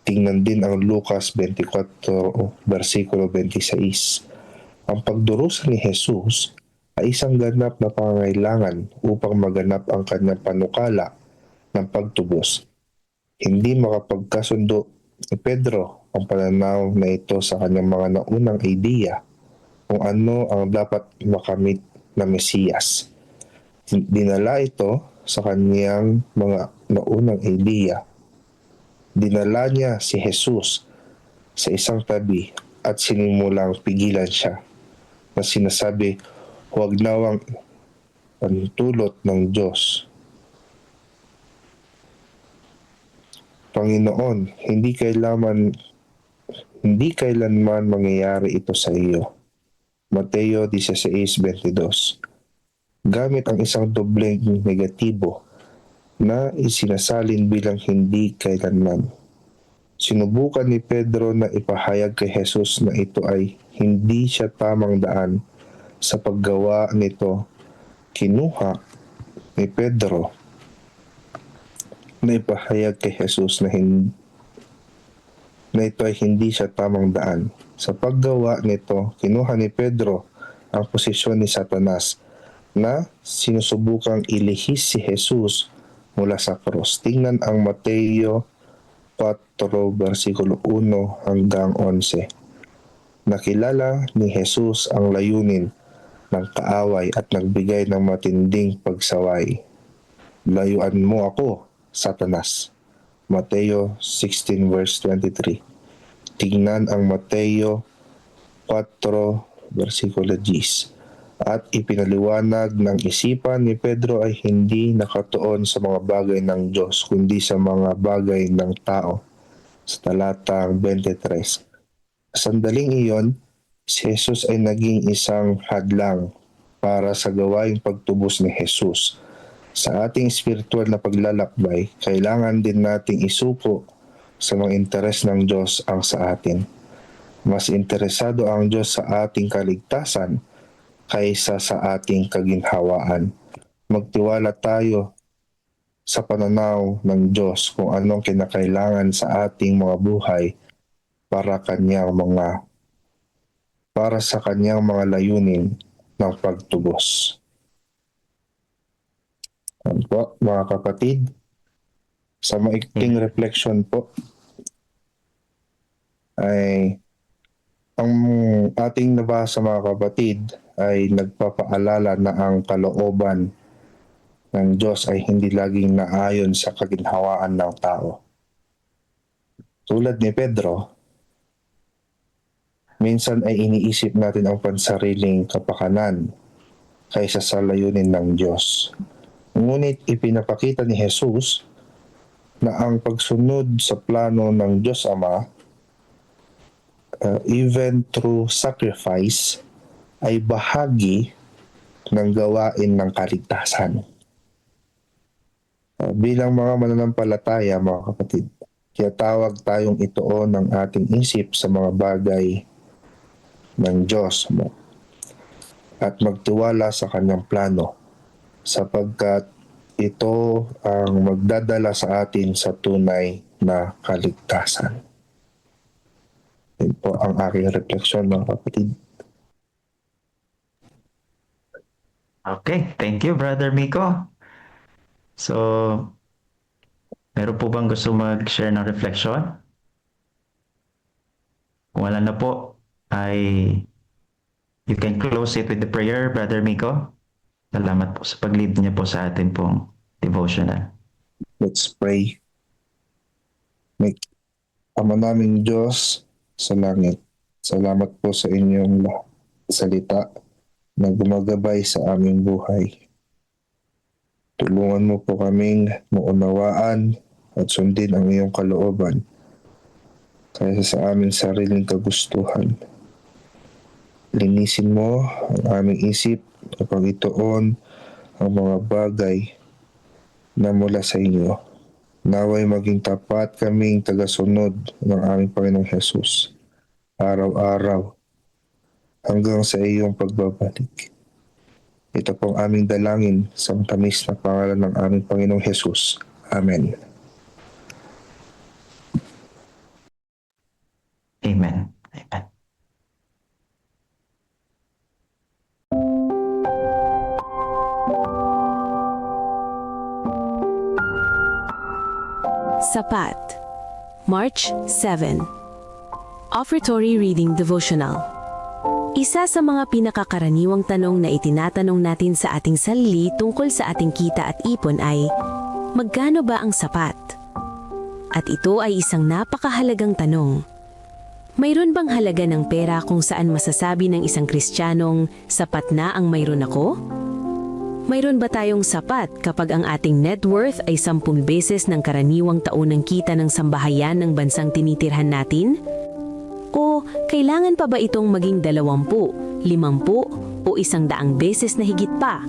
Tingnan din ang Lucas 24:26. Ang pagdurusa ni Jesus ay isang ganap na pangangailangan upang maganap ang kanyang panukala ng pagtubos. Hindi makapagkasundo ni Pedro ang pananaw na ito sa kanyang mga naunang ideya kung ano ang dapat makamit na Mesiyas. Dinala ito sa kanyang mga naunang ideya. Dinala niya si Jesus sa isang tabi at sinimulang pigilan siya na sinasabi, "Huwag nawang pantulot ng Diyos. Panginoon, hindi kailanman mangyayari ito sa iyo." Mateo 16:22. Gamit ang isang dobleng negatibo na isinasalin bilang hindi kailanman. Sinubukan ni Pedro na ipahayag kay Jesus na ito ay hindi siya tamang daan sa paggawa nito. Kinuha ni Pedro na ipahayag kay Jesus na ito ay hindi siya tamang daan. Sa paggawa nito, kinuha ni Pedro ang posisyon ni Satanas na sinusubukang ilihis si Jesus mula sa krus. Tingnan ang Mateo 4 versikulo 1 hanggang 11. Nakilala ni Jesus ang layunin ng kaaway at nagbigay ng matinding pagsaway. Layuan mo ako, Satanas. Mateo 16 verse 23. Tingnan ang Mateo 4 versikulo 10. At ipinaliwanag ng isipan ni Pedro ay hindi nakatuon sa mga bagay ng Diyos, kundi sa mga bagay ng tao. Sa talatang 23. Sa sandaling iyon, si Jesus ay naging isang hadlang para sa gawaing pagtubos ni Jesus. Sa ating spiritual na paglalakbay, kailangan din nating isuko sa mga interes ng Diyos ang sa atin. Mas interesado ang Diyos sa ating kaligtasan kaysa sa ating kaginhawaan. Magtiwala tayo sa pananaw ng Diyos kung anong kinakailangan sa ating mga buhay para sa kanyang mga layunin ng pagtubos. Yan po, mga kapatid, sa maikling reflection po ay ang ating nabasa, mga kapatid, ay nagpapaalala na ang kalooban ng Diyos ay hindi laging naayon sa kaginhawaan ng tao. Tulad ni Pedro, minsan ay iniisip natin ang pansariling kapakanan kaysa sa layunin ng Diyos. Ngunit ipinapakita ni Jesus na ang pagsunod sa plano ng Diyos Ama, even through sacrifice, ay bahagi ng gawain ng kaligtasan. Bilang mga mananampalataya, mga kapatid, kaya tawag tayong ituon ng ating isip sa mga bagay ng Diyos at magtiwala sa kanyang plano, sapagkat ito ang magdadala sa atin sa tunay na kaligtasan. Ito po ang aking refleksyon, mga kapatid. Okay, thank you, Brother Miko. So, meron po bang gusto mag-share ng reflection? Kung wala na po, ay you can close it with the prayer, Brother Miko. Salamat po sa pag-lead niya po sa atin pong devotional. Let's pray. Ama naming Diyos sa langit, salamat po sa inyong salita na gumagabay sa aming buhay. Tulungan mo po kaming maunawaan at sundin ang iyong kalooban kaysa sa aming sariling kagustuhan. Linisin mo ang aming isip kapag itoon ang mga bagay na mula sa inyo. Naway maging tapat kaming tagasunod ng aming Panginoong Hesus araw-araw hanggang sa iyong pagbabalik. Ito pong aming dalangin sa matamis na pangalan ng aming Panginoong Hesus. Amen. Amen. Amen. Sapat, March 7. Offertory Reading Devotional. Isa sa mga pinakakaraniwang tanong na itinatanong natin sa ating sarili tungkol sa ating kita at ipon ay, magkano ba ang sapat? At ito ay isang napakahalagang tanong. Mayroon bang halaga ng pera kung saan masasabi ng isang Kristiyanong sapat na ang mayroon ako? Mayroon ba tayong sapat kapag ang ating net worth ay 10 beses ng karaniwang taunang kita ng sambahayan ng bansang tinitirhan natin? O kailangan pa ba itong maging 20, 50 o 100 beses na higit pa?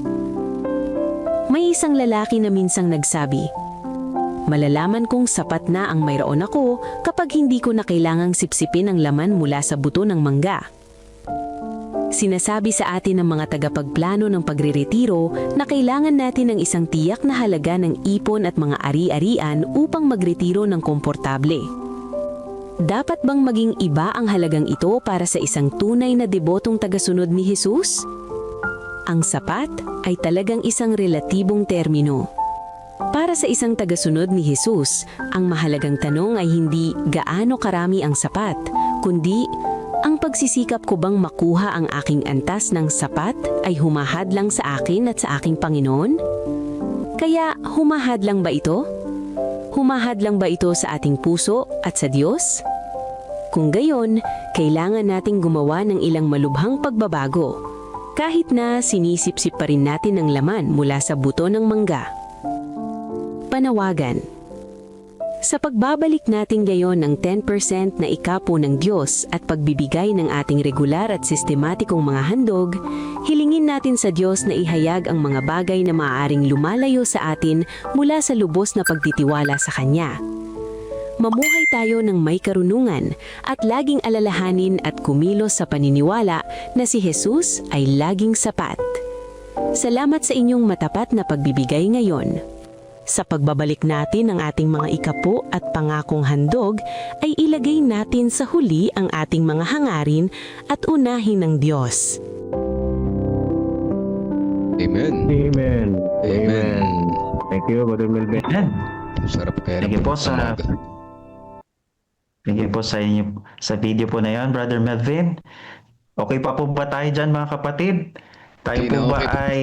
May isang lalaki na minsang nagsabi, malalaman kong sapat na ang mayroon ako kapag hindi ko na kailangang sipsipin ang laman mula sa buto ng mangga. Sinasabi sa atin ng mga tagapagplano ng pagreretiro na kailangan natin ng isang tiyak na halaga ng ipon at mga ari-arian upang magretiro ng komportable. Dapat bang maging iba ang halagang ito para sa isang tunay na debotong tagasunod ni Jesus? Ang sapat ay talagang isang relatibong termino. Para sa isang tagasunod ni Jesus, ang mahalagang tanong ay hindi gaano karami ang sapat, kundi ang pagsisikap ko bang makuha ang aking antas ng sapat ay humahadlang sa akin at sa aking Panginoon? Kaya humahadlang ba ito? Humahadlang ba ito sa ating puso at sa Diyos? Kung gayon, kailangan nating gumawa ng ilang malubhang pagbabago, kahit na sinisip-sip pa rin natin ang laman mula sa buto ng mangga. Panawagan. Sa pagbabalik natin ngayon ng 10% na ikapo ng Diyos at pagbibigay ng ating regular at sistematikong mga handog, hilingin natin sa Diyos na ihayag ang mga bagay na maaaring lumalayo sa atin mula sa lubos na pagtitiwala sa Kanya. Mamuhay tayo ng may karunungan at laging alalahanin at kumilos sa paniniwala na si Jesus ay laging sapat. Salamat sa inyong matapat na pagbibigay ngayon. Sa pagbabalik natin ng ating mga ikapo at pangakong handog, ay ilagay natin sa huli ang ating mga hangarin at unahin ng Diyos. Amen. Amen. Amen. Thank you, Brother Melvin. Sarap kaya Thank you ng po sa umaga. Thank you po sa inyo sa video po na yan, Brother Melvin. Okay pa po ba tayo dyan, mga kapatid? Tayo Okay po na ba okay, ay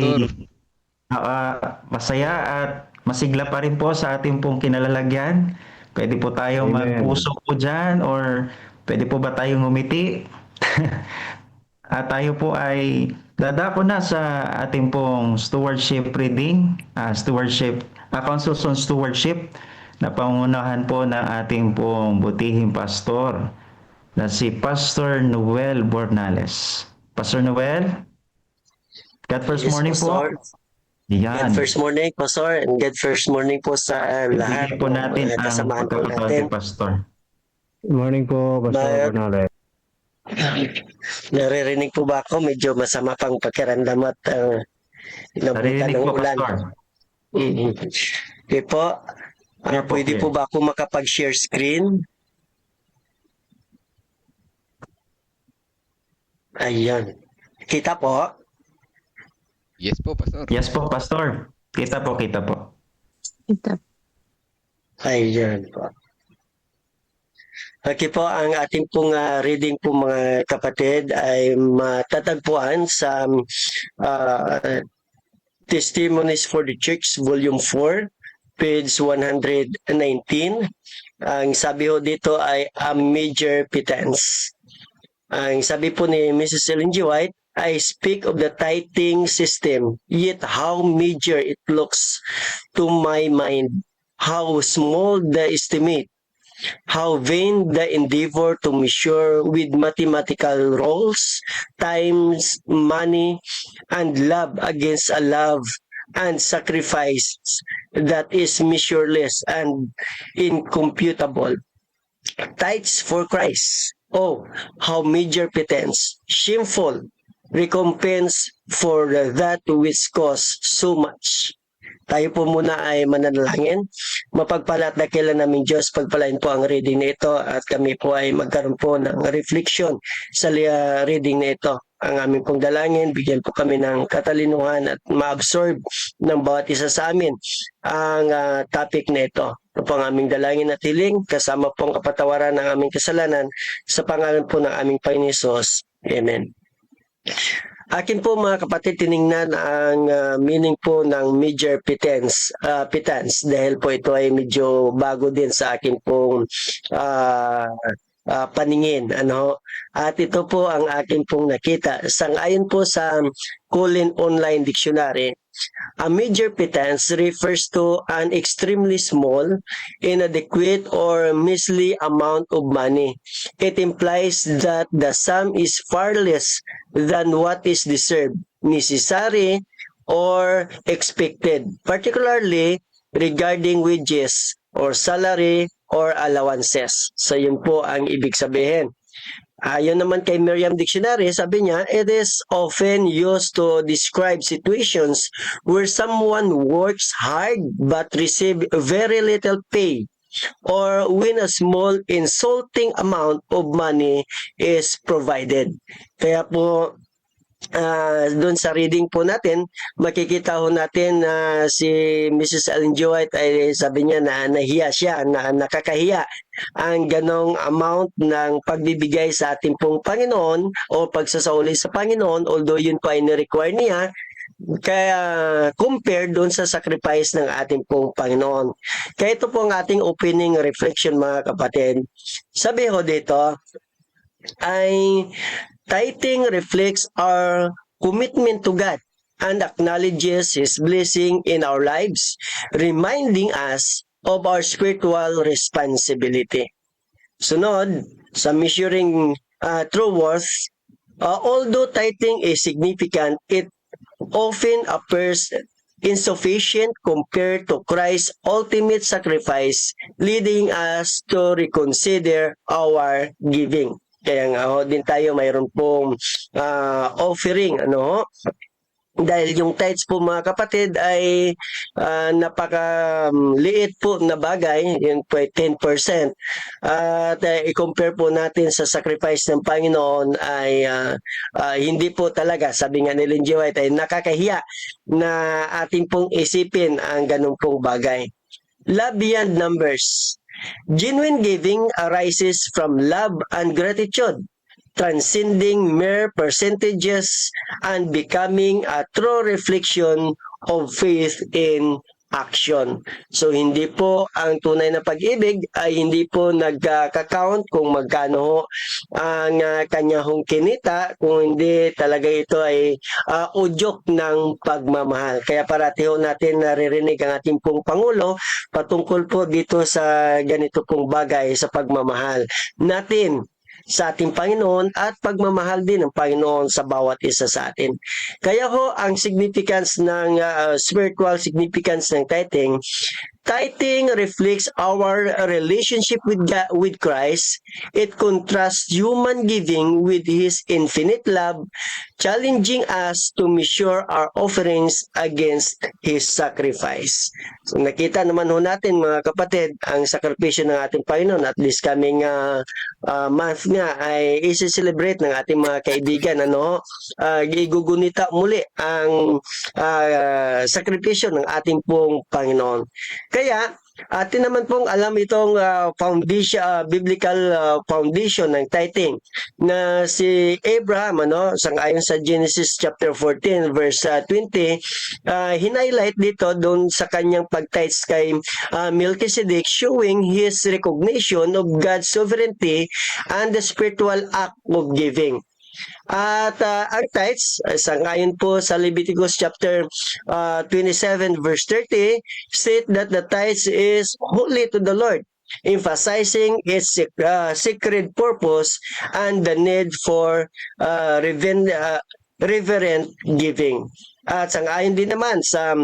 Pastor. masaya at masigla pa rin po sa ating pong kinalalagyan? Pwede po tayong Amen. magpuso po dyan or pwede po ba tayong ngumiti? At tayo po ay dadako na sa ating pong stewardship reading, Councils on Stewardship na pangunahan po ng ating pong butihing pastor na si Pastor Noel Bornales. Pastor Noel, God first morning po. Yan. God first morning, Pastor, and God first morning po sa lahat Bigyan po natin ng ang kasamahan po pagkakataon natin. kay Pastor. Good morning po, Pastor But- Bernales. Naririnig po ba ako? Medyo masama pang pakiramdam at inabutan Narinig ng po, ulan. Pastor. Okay po. Clear po, Pwede clear. po ba ako makapag-share screen? Ayan. Kita po? Yes po, Pastor. Yes po, Pastor. Kita po, kita po. Ayan po. Okay po, ang ating pong reading po mga kapatid ay matatagpuan sa Testimonies for the Church, Volume 4, page 119. Ang sabi ho dito ay a major pittance. Ang sabi po ni Mrs. Ellen G. White, I speak of the tithing system, yet how major it looks to my mind, how small the estimate, how vain the endeavor to measure with mathematical rules, times, money, and love against a love and sacrifice that is measureless and incomputable. Tithes for Christ. Oh, how major pittance, shameful recompense for that which costs so much. Tayo po muna ay mananalangin. Mapagpalat na kailan namin Diyos, pagpalain po ang reading na ito at kami po ay magkaroon po ng reflection sa reading na ito. Ang aming pong dalangin, bigyan po kami ng katalinuhan at ma-absorb ng bawat isa sa amin ang topic na ito. Ito po ang aming dalangin at hiling, kasama pong kapatawaran ng aming kasalanan sa pangalan po ng aming Panginoon Hesus. Amen. Akin po mga kapatid, tiningnan ang meaning po ng major pittance dahil po ito ay medyo bago din sa akin pong paningin. At ito po ang akin pong nakita. Sang-ayon po sa Collin Online Dictionary, a major pittance refers to an extremely small, inadequate, or measly amount of money. It implies that the sum is far less than what is deserved, necessary, or expected, particularly regarding wages or salary or allowances. So yun po ang ibig sabihin. Ayon naman kay Merriam Dictionary, sabi niya, it is often used to describe situations where someone works hard but receive very little pay, or when a small insulting amount of money is provided. Kaya po, doon sa reading po natin, makikita ho natin na si Mrs. Ellen G. White ay sabi niya na nahiya siya, na nakakahiya ang ganong amount ng pagbibigay sa ating pong Panginoon o pagsasauli sa Panginoon, although yun po ay ni-require niya, kaya compare doon sa sacrifice ng ating pong Panginoon. Kaya ito po ang ating opening reflection, mga kapatid. Sabi ho dito ay tithing reflects our commitment to God and acknowledges His blessing in our lives, reminding us of our spiritual responsibility. Sunod, sa measuring true worth, although tithing is significant, it often appears insufficient compared to Christ's ultimate sacrifice, leading us to reconsider our giving. Kaya nga din tayo mayroon pong offering, dahil yung tithes po, mga kapatid, ay napakaliit po na bagay, yun po ay 10%. At i-compare po natin sa sacrifice ng Panginoon ay hindi po talaga, sabi nga ni Ellen G. White, ay nakakahiya na ating pong isipin ang ganun pong bagay. Love beyond numbers. Genuine giving arises from love and gratitude, transcending mere percentages and becoming a true reflection of faith in action. So hindi po ang tunay na pag-ibig ay hindi po nagka-count kung magkano ang kanya hong kinita, kung hindi talaga ito ay udyok ng pagmamahal. Kaya parati ho natin naririnig ang ating pong Pangulo patungkol po dito sa ganito pong bagay sa pagmamahal natin sa ating Panginoon at pagmamahal din ng Panginoon sa bawat isa sa atin. Kaya ho, ang significance ng spiritual significance ng tithing reflects our relationship with Christ. It contrasts human giving with His infinite love, challenging us to measure our offerings against His sacrifice. So nakita naman ho natin, mga kapatid, ang sakripisyo ng ating Panginoon. At least coming month nga ay isi-celebrate ng ating mga kaibigan. Igugunita muli ang sakripisyo ng ating pong Panginoon. Kaya, atin naman pong alam itong biblical foundation ng tithing na si Abraham, sangayon sa Genesis chapter 14 verse 20, hinighlight dito doon sa kanyang pag-tithes kay Melchizedek, showing his recognition of God's sovereignty and the spiritual act of giving. At ang tithes, sangayon po sa Leviticus chapter 27 verse 30, state that the tithes is holy to the Lord, emphasizing its sacred purpose and the need for reverent giving. At sangayon din naman sa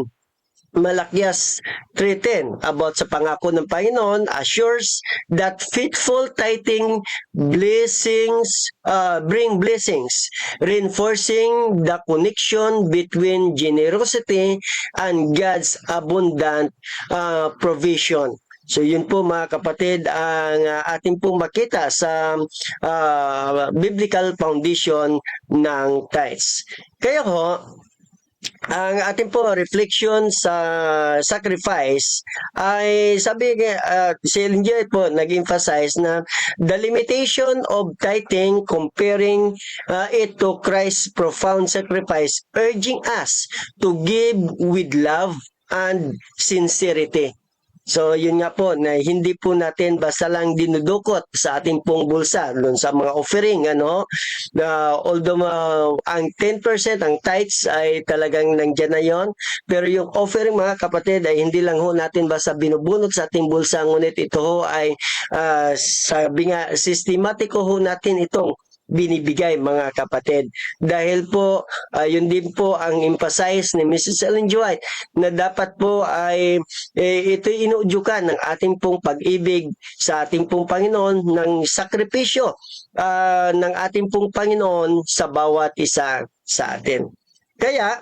Malakias 3:10 about sa pangako ng Panginoon, assures that faithful tithing bring blessings, reinforcing the connection between generosity and God's abundant provision. So yun po, mga kapatid, ang ating pong makita sa biblical foundation ng tithes. Kaya ho, ang ating po reflection sa sacrifice ay sabi si Ellen G. White po nag-emphasize na the limitation of tithing comparing it to Christ's profound sacrifice, urging us to give with love and sincerity. So yun nga po, na hindi po natin basta lang dinudukot sa ating pong bulsa doon sa mga offering, although ang 10%, ang tithes ay talagang nandiyan na yon, pero yung offering, mga kapatid, ay hindi lang ho natin basta binubunot sa ating bulsa, ngunit ito ho ay sabi nga, sistematiko ho natin itong binibigay mga kapatid. Dahil po, yun din po ang emphasize ni Mrs. Ellen G. White na dapat po ay ito inuudyukan ng ating pong pag-ibig sa ating pong Panginoon, ng sakripisyo ng ating pong Panginoon sa bawat isa sa atin. Kaya,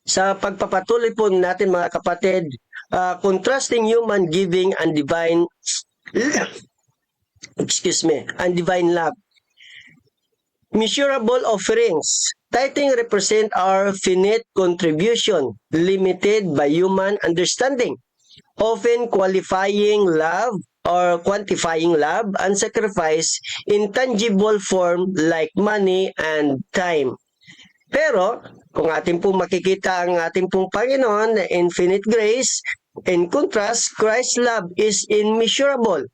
sa pagpapatuloy po natin mga kapatid, contrasting human giving and divine and divine love. Measurable offerings. Tithing represent our finite contribution, limited by human understanding, often qualifying love or quantifying love and sacrifice in tangible form like money and time. Pero, kung ating pong makikita ang ating pong Panginoon na infinite grace, in contrast, Christ's love is immeasurable,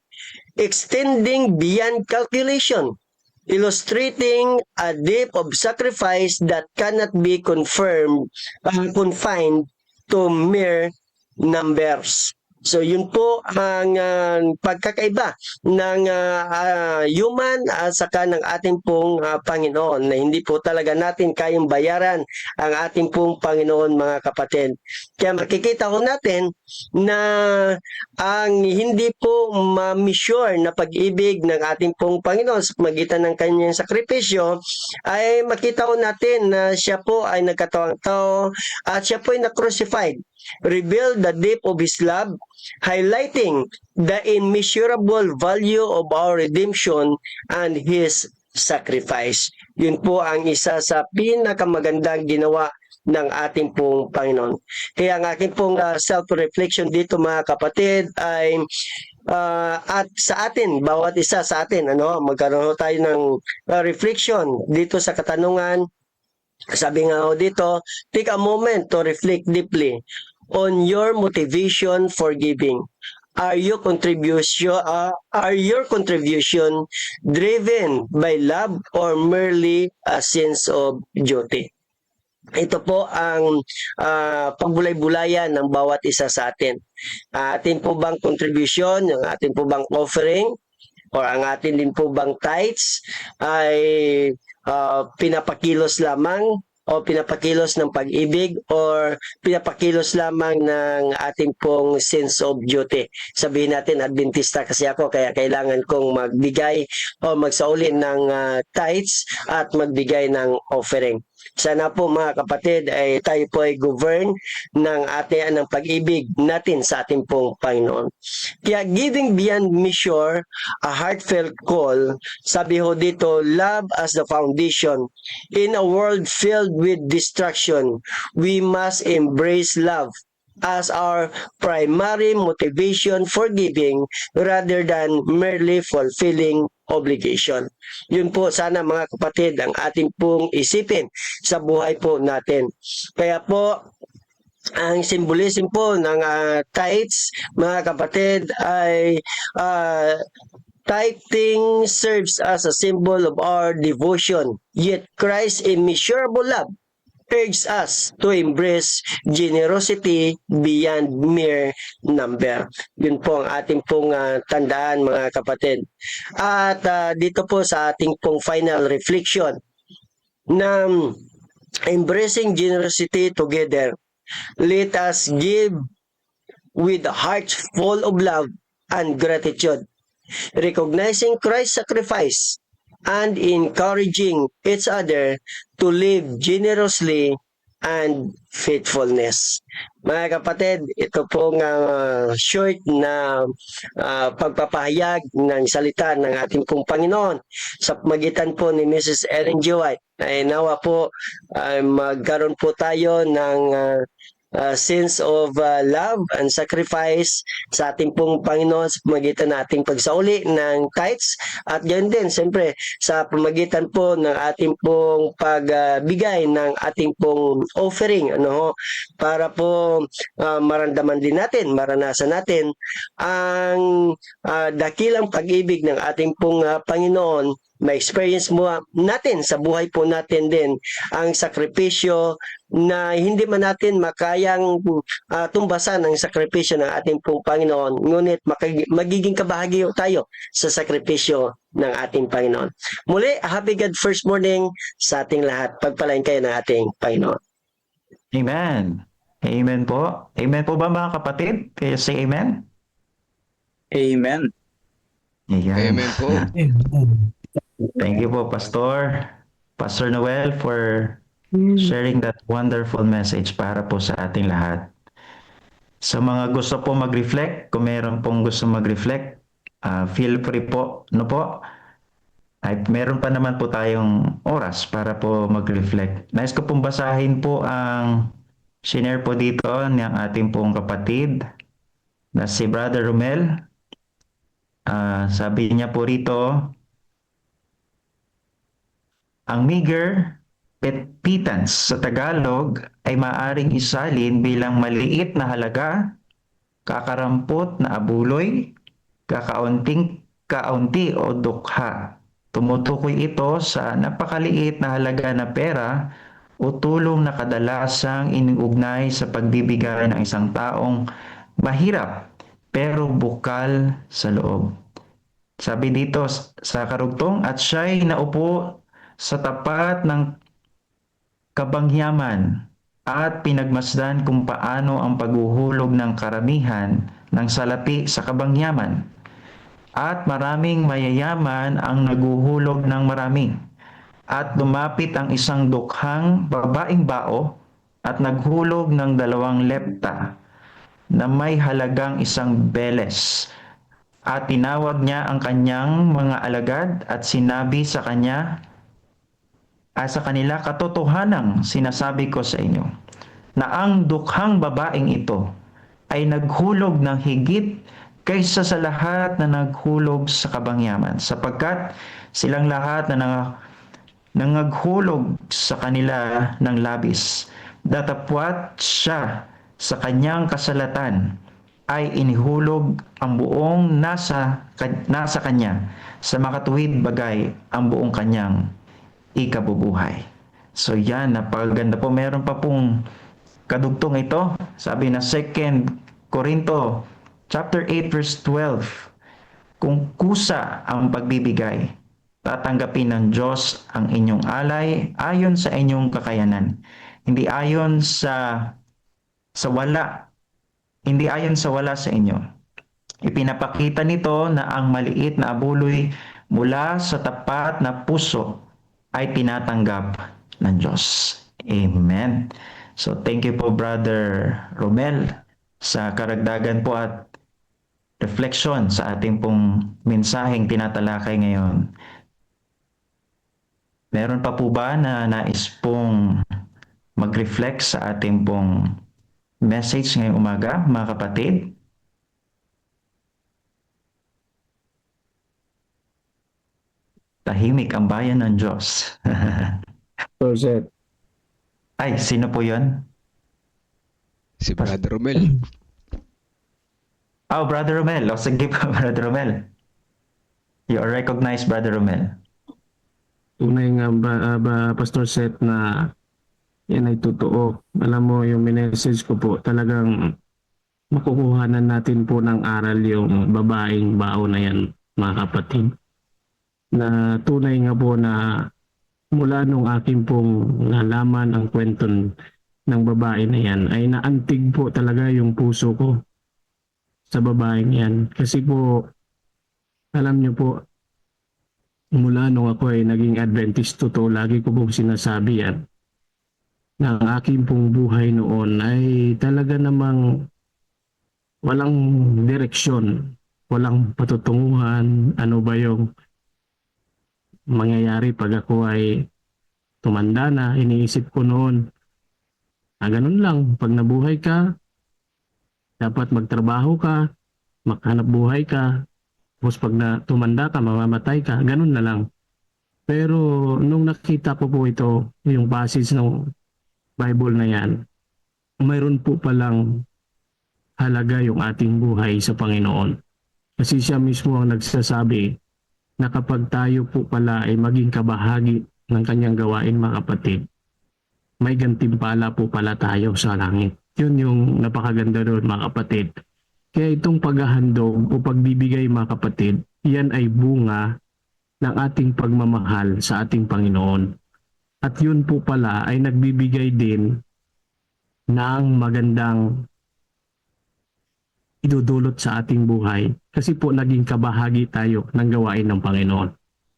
extending beyond calculation, illustrating a depth of sacrifice that cannot be confined to mere numbers. So yun po ang pagkakaiba ng human at saka ng ating pong Panginoon, na hindi po talaga natin kayang bayaran ang ating pong Panginoon mga kapatid. Kaya makikita ko natin na ang hindi po ma-measure na pag-ibig ng ating pong Panginoon sa magitan ng kanyang sakripisyo, ay makita ko natin na siya po ay nagkatawang tao at siya po ay na-crucified, reveal the depth of His love, highlighting the immeasurable value of our redemption and His sacrifice. Yun po ang isa sa pinakamagandang ginawa ng ating pong Panginoon. Kaya ang aking pong self-reflection dito mga kapatid ay at sa atin, bawat isa sa atin, magkaroon tayo ng reflection dito sa katanungan. Sabi nga ho dito, take a moment to reflect deeply on your motivation for giving. Are your contribution driven by love or merely a sense of duty? Ito po ang pagbulay-bulayan ng bawat isa sa atin. Atin po bang contribution, yung atin po bang offering, or ang atin din po bang tithes ay pinapakilos lamang o pinapakilos ng pag-ibig or pinapakilos lamang ng ating pong sense of duty. Sabihin natin, Adventista kasi ako, kaya kailangan kong magbigay o magsauli ng tithes at magbigay ng offering. Sana po mga kapatid ay tayo po ay govern ng ating ng pag-ibig natin sa ating pong Panginoon. Kaya giving beyond measure, a heartfelt call, sabi ho dito, love as the foundation. In a world filled with distraction, we must embrace love as our primary motivation for giving rather than merely fulfilling obligation. Yun po sana mga kapatid ang ating pong isipin sa buhay po natin. Kaya po ang symbolism po ng tithes mga kapatid ay tithing serves as a symbol of our devotion, yet Christ's immeasurable love urges us to embrace generosity beyond mere number. Yun po ang ating pong tandaan mga kapatid. At dito po sa ating pong final reflection na embracing generosity together, let us give with hearts full of love and gratitude, recognizing Christ's sacrifice and encouraging each other to live generously and faithfulness. Mga kapatid, ito pong short na pagpapahayag ng salita ng ating pong Panginoon sa magitan po ni Mrs. Ellen G. White. Ay nawa po magkaroon po tayo ng sense of love and sacrifice sa ating pong Panginoon sa pamagitan nating pagsauli ng tithes at gayon din siyempre sa pamagitan po ng ating pong pagbigay ng ating pong offering para po maramdaman din natin, maranasan natin ang dakilang pag-ibig ng ating pong Panginoon ma-experience mo natin sa buhay po natin din ang sakripisyo na hindi man natin makayang tumbasan ang sakripisyo ng ating pong Panginoon. Ngunit magiging kabahagi tayo sa sakripisyo ng ating Panginoon. Muli, happy God first morning sa ating lahat. Pagpalain kayo ng ating Panginoon. Amen. Amen po. Amen po ba mga kapatid? Kaya say amen? Amen. Ayan. Amen po. Thank you po, Pastor Noel, for sharing that wonderful message para po sa ating lahat. Sa mga gusto po mag-reflect, kung meron pong gusto mag-reflect, feel free po, ay meron pa naman po tayong oras para po mag-reflect. Nais ko pong basahin po ang shinare po dito ng ating pong kapatid na si Brother Romel. Sabi niya po rito, ang meager pittance sa Tagalog ay maaring isalin bilang maliit na halaga, kakarampot na abuloy, kakaunti o dukha. Tumutukoy ito sa napakaliit na halaga na pera o tulong na kadalasang iniugnay sa pagbibigay ng isang taong mahirap pero bukal sa loob. Sabi dito sa karugtong, at siya'y naupo sa tapat ng kabangyaman at pinagmasdan kung paano ang paghuhulog ng karamihan ng salapi sa kabangyaman. At maraming mayayaman ang naguhulog ng marami. At lumapit ang isang dukhang babaeng bao at naghulog ng 2 lepta na may halagang 1 beles. At tinawag niya ang kanyang mga alagad at sinabi sa kanila, katotohanang sinasabi ko sa inyo, na ang dukhang babaeng ito ay naghulog ng higit kaysa sa lahat na naghulog sa kabangyaman, sapagkat silang lahat na nangaghulog sa kanila ng labis, datapwat siya sa kanyang kasalatan, ay inihulog ang buong nasa kanya, sa makatuwid bagay ang buong kanyang ikabubuhay. So yan, napakaganda po. Meron pa pong kadugtong ito. Sabi na 2 Corinto chapter 8 verse 12, kung kusa ang pagbibigay, tatanggapin ng Diyos ang inyong alay ayon sa inyong kakayanan. Hindi ayon sa wala. Hindi ayon sa wala sa inyo. Ipinapakita nito na ang maliit na abuloy mula sa tapat na puso ay tinatanggap ng Diyos. Amen. So thank you po Brother Romel sa karagdagan po at reflection sa ating pong mensaheng tinatalakay ngayon. Meron pa po ba na nais pong mag-reflect sa ating pong message ngayong umaga, mga kapatid? Tahimik ang bayan ng Diyos. Joseph. Ay, sino po yun? Si Brother Romel. Oh, Brother Romel. O, sige po, Brother Romel. You are recognized, Brother Romel. Tunay nga Pastor Seth na yan ay totoo. Alam mo, yung message ko po, talagang makukuhanan natin po ng aral yung babaeng bao na yan, mga kapatid. Na tunay nga po na mula nung aking pong nalaman ang kwento ng babae na yan, ay naantig po talaga yung puso ko sa babaeng yan. Kasi po, alam niyo po, mula nung ako ay naging Adventist, totoo, lagi ko pong sinasabi yan, na ang aking pong buhay noon ay talaga namang walang direksyon, walang patutunguhan, ano ba yung mangyayari pag ako ay tumanda na. Iniisip ko noon, ganun lang, pag nabuhay ka, dapat magtrabaho ka, maghanap buhay ka, tapos pag tumanda ka, mamamatay ka, ganun na lang. Pero nung nakita ko po ito, yung passage ng Bible na yan, mayroon po palang halaga yung ating buhay sa Panginoon. Kasi siya mismo ang nagsasabi na kapag tayo po pala ay maging kabahagi ng kanyang gawain, mga kapatid, may gantimpala po pala tayo sa langit. Yun yung napakaganda doon, mga kapatid. Kaya itong paghahandog o pagbibigay, mga kapatid, yan ay bunga ng ating pagmamahal sa ating Panginoon. At yun po pala ay nagbibigay din ng magandang idudulot sa ating buhay kasi po naging kabahagi tayo ng gawain ng Panginoon.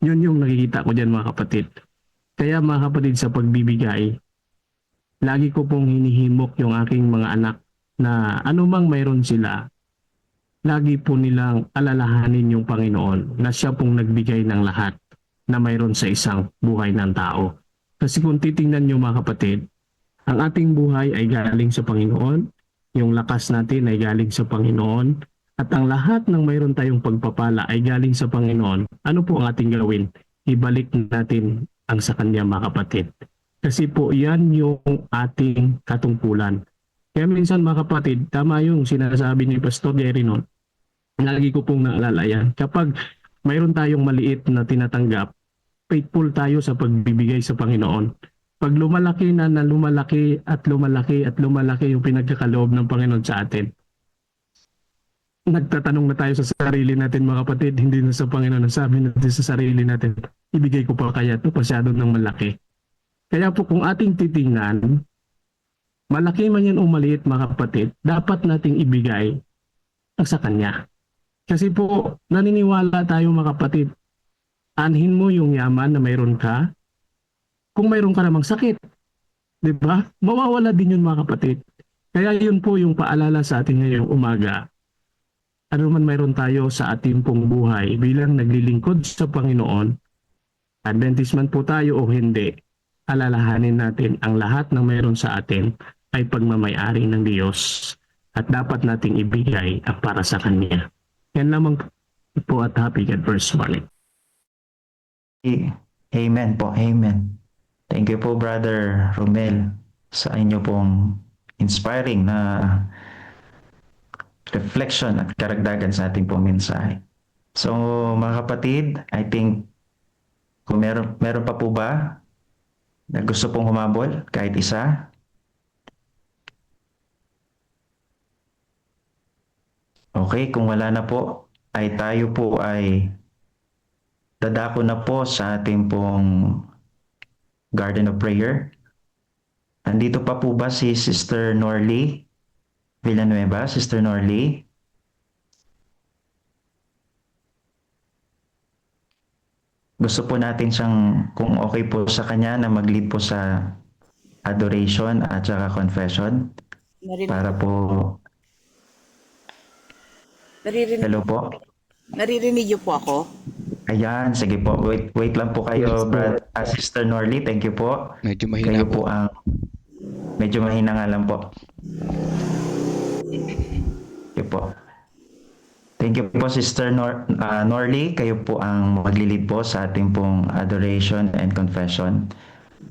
Yun yung nakikita ko dyan, mga kapatid. Kaya mga kapatid, sa pagbibigay, lagi ko pong hinihimok yung aking mga anak na anumang mayroon sila, lagi po nilang alalahanin yung Panginoon na siya pong nagbigay ng lahat na mayroon sa isang buhay ng tao. Kasi kung titingnan nyo, mga kapatid, ang ating buhay ay galing sa Panginoon, yung lakas natin ay galing sa Panginoon, at ang lahat ng mayroon tayong pagpapala ay galing sa Panginoon. Ano po ang ating gawin? Ibalik natin ang sa Kanya, mga kapatid. Kasi po yan yung ating katungkulan. Kaya minsan, mga kapatid, tama yung sinasabi ni Pastor Jerry noon. Lagi ko pong naalala yan. Kapag mayroon tayong maliit na tinatanggap, faithful tayo sa pagbibigay sa Panginoon. Pag lumalaki na lumalaki at lumalaki at lumalaki yung pinagkakaloob ng Panginoon sa atin, nagtatanong na tayo sa sarili natin, mga kapatid, hindi na sa Panginoon. Sabi natin sa sarili natin, ibigay ko pa kaya ito masyado ng malaki. Kaya po kung ating titingnan, malaki man yan o maliit, mga kapatid, dapat nating ibigay ang sa Kanya. Kasi po, naniniwala tayo, mga kapatid, anhin mo yung yaman na mayroon ka, kung mayroon ka namang sakit, di ba? Mawawala din yun, mga kapatid. Kaya yun po yung paalala sa atin ngayong umaga. Ano man mayroon tayo sa ating pong buhay bilang naglilingkod sa Panginoon, Adventist man po tayo o hindi, alalahanin natin ang lahat na mayroon sa atin ay pagmamayari ng Diyos at dapat nating ibigay ang para sa Kanya. Yan lamang po at happy God first morning. Amen po, amen. Thank you po, Brother Romel, sa inyo pong inspiring na reflection at karagdagan sa ating pong mensahe. So, mga kapatid, I think kung meron pa po ba na gusto pong humabol, kahit isa? Okay, kung wala na po, ay tayo po ay dadako na po sa ating pong Garden of Prayer. Nandito pa po ba si Sister Norly Villanueva? Sister Norly? Gusto po natin siyang, kung okay po sa kanya, na mag-lead po sa adoration at saka confession. Para po... Hello po? Naririnig niyo po ako? Ayan, sige po. Wait lang po kayo, Sister Norly. Thank you po. Medyo mahina kayo po ang... Medyo mahina nga lang po. Thank you po. Thank you po, Sister Norly. Kayo po ang maglilid po sa ating pong adoration and confession.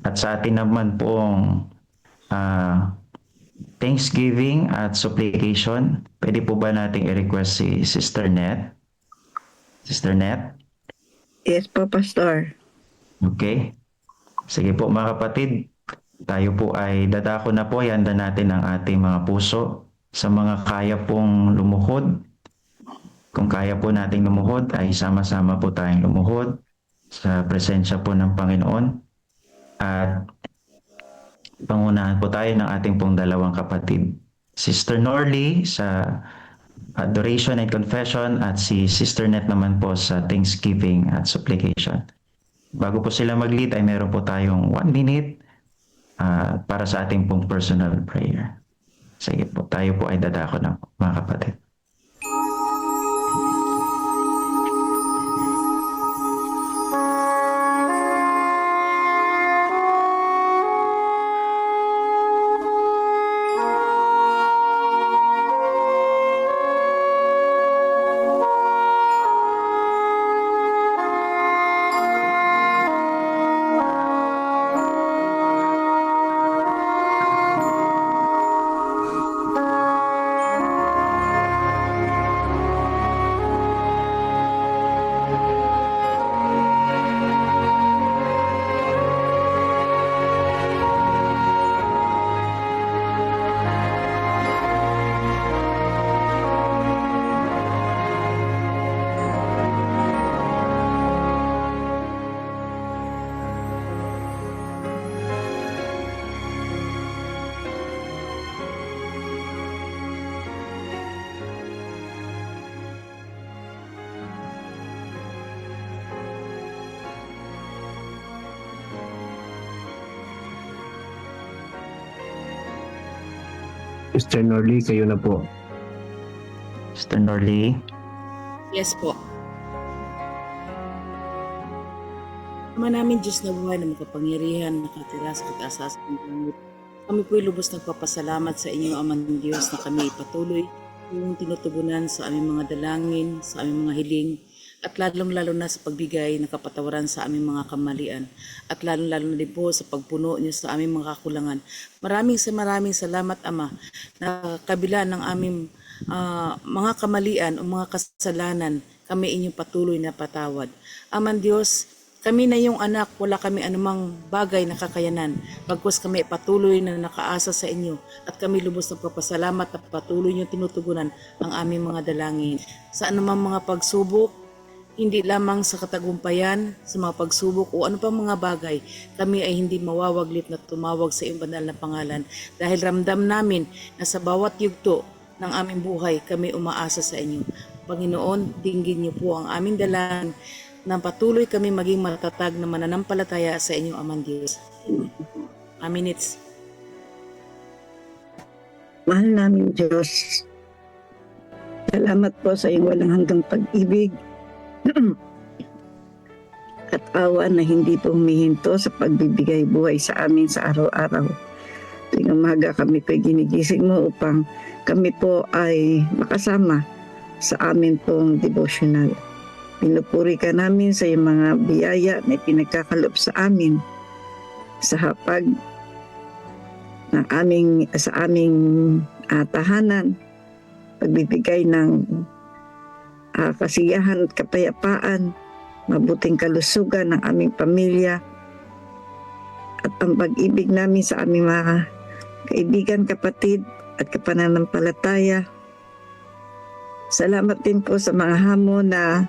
At sa atin naman pong Thanksgiving at supplication, pwede po ba nating i-request si Sister Net? Sister Net? Yes po, Pastor. Okay. Sige po, mga kapatid. Tayo po ay dadako na po. Ihanda natin ang ating mga puso sa mga kaya pong lumuhod. Kung kaya po nating lumuhod, ay sama-sama po tayong lumuhod sa presensya po ng Panginoon. At pangunahan po tayo ng ating pong dalawang kapatid. Sister Norly sa adoration and confession at si Sister Net naman po sa thanksgiving at supplication. Bago po sila mag-lead ay meron po tayong 1 minute para sa ating pong personal prayer. Sige po, tayo po ay dadako na po, mga kapatid. Mr. Norley, kayo na po. Mr. Norley. Yes po. Ama namin Diyos na buhay na makapangyarihan, nakatira sa kataas ng langit. Kami po'y lubos nagpapasalamat sa inyo, Amang Diyos, na kami ipatuloy yung tinutugunan sa aming mga dalangin, sa aming mga hiling, at lalong-lalo na sa pagbigay ng kapatawaran sa aming mga kamalian, at lalong-lalo na din po sa pagpuno niyo sa aming mga kakulangan. Maraming salamat, Ama, na kabila ng aming mga kamalian o mga kasalanan, kami inyong patuloy na patawad. Amang Diyos, kami na yung anak, wala kami anumang bagay na kakayanan. Bagkus kami patuloy na nakaasa sa inyo at kami lubos ng papasalamat at patuloy nyo tinutugunan ang aming mga dalangin. Sa anumang mga pagsubok, hindi lamang sa katagumpayan, sa mga pagsubok o ano pang mga bagay, kami ay hindi mawawaglit na tumawag sa iyong banal na pangalan dahil ramdam namin na sa bawat yugto ng aming buhay, kami umaasa sa inyo. Panginoon, dinggin niyo po ang aming dalangin na patuloy kami maging matatag na mananampalataya sa inyo, Amang Diyos. Amen. Mahal namin Diyos, salamat po sa iyong walang hanggang pag-ibig at awa na hindi po humihinto sa pagbibigay buhay sa amin sa araw-araw. Tuwing umaga kami po ginigising mo upang kami po ay makasama sa amin pong devotional. Pinupuri ka namin sa iyong mga biyaya na pinagkakalob sa amin sa hapag ng sa aming tahanan, pagbibigay ng kasiyahan at kapayapaan, mabuting kalusugan ng aming pamilya, at ang pag-ibig namin sa aming mga kaibigan, kapatid at kapananampalataya. Salamat din po sa mga hamon na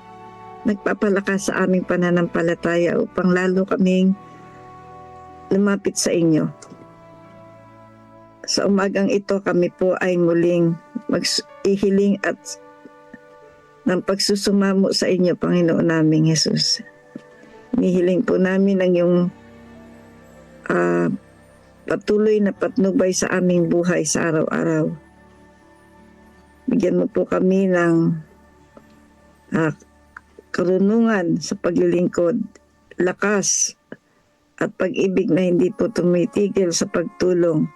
nagpapalakas sa aming pananampalataya upang lalo kaming lumapit sa inyo. Sa umagang ito kami po ay muling mag-ihiling at ng pagsusumamo sa inyo, Panginoon naming Jesus. Nihiling po namin ang iyong patuloy na patnubay sa aming buhay sa araw-araw. Bigyan mo po kami ng karunungan sa paglilingkod, lakas at pag-ibig na hindi po tumitigil sa pagtulong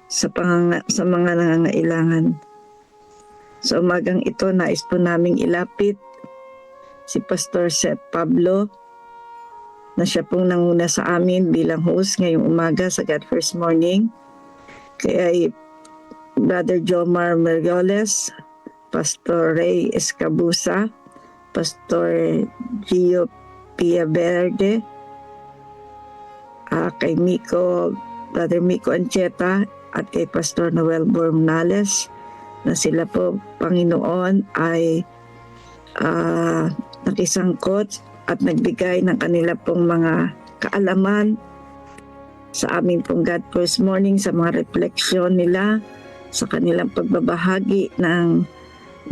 sa mga nangangailangan. Sa umagang ito, nais po naming ilapit si Pastor Seth Pablo na siya pong nanguna sa amin bilang host ngayong umaga sa God First Morning. Kaya Brother Jomar Merioles, Pastor Ray Escabusa, Pastor Gio Pia Verde, kay Brother Miko Ancheta, at kay Pastor Noel Bornales, na sila po, Panginoon, ay nakisangkot at nagbigay ng kanila pong mga kaalaman sa amin pong God First Morning, sa mga refleksyon nila, sa kanilang pagbabahagi ng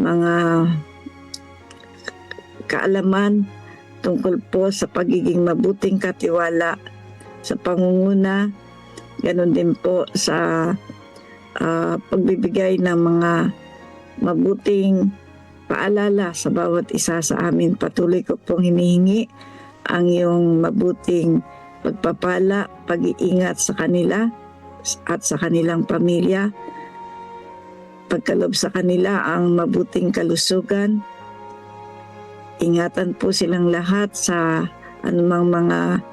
mga kaalaman tungkol po sa pagiging mabuting katiwala sa pangunguna, ganon din po sa pagbibigay ng mga mabuting paalala sa bawat isa sa amin. Patuloy ko pong hinihingi ang iyong mabuting pagpapala, pag-iingat sa kanila at sa kanilang pamilya, pagkalob sa kanila ang mabuting kalusugan. Ingatan po silang lahat sa anumang mga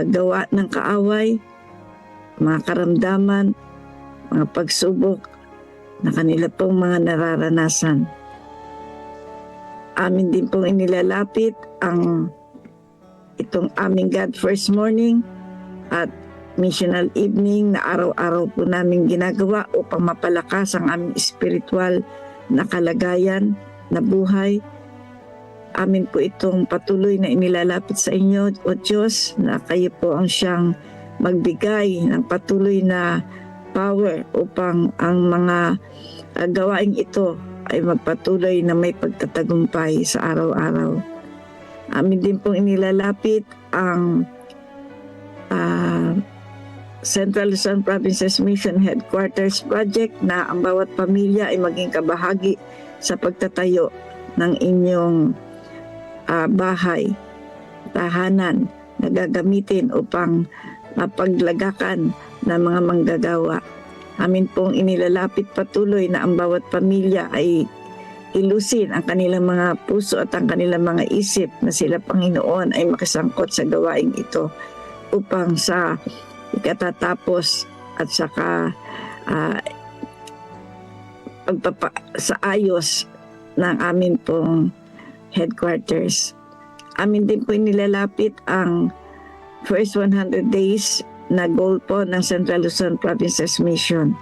gawa ng kaaway, mga karamdaman, mga pagsubok na kanila pong mga nararanasan. Amin din pong inilalapit ang itong aming God First Morning at missional evening na araw-araw po namin ginagawa upang mapalakas ang aming spiritual na kalagayan na buhay. Amin po itong patuloy na inilalapit sa inyo, O Diyos, na kayo po ang siyang magbigay ng patuloy na power upang ang mga gawaing ito ay magpatuloy na may pagtatagumpay sa araw-araw. Amin din pong inilalapit ang Central Luzon Provinces Mission Headquarters Project na ang bawat pamilya ay maging kabahagi sa pagtatayo ng inyong bahay, tahanan na gagamitin upang mapaglagakan ng mga manggagawa. Amin pong inilalapit patuloy na ang bawat pamilya ay ilusin ang kanilang mga puso at ang kanilang mga isip na sila, Panginoon, ay makisangkot sa gawaing ito upang sa ikatatapos at saka sa ayos ng amin pong headquarters. Amin din po inilalapit ang first 100 days na goal po ng Central Luzon Provinces Mission.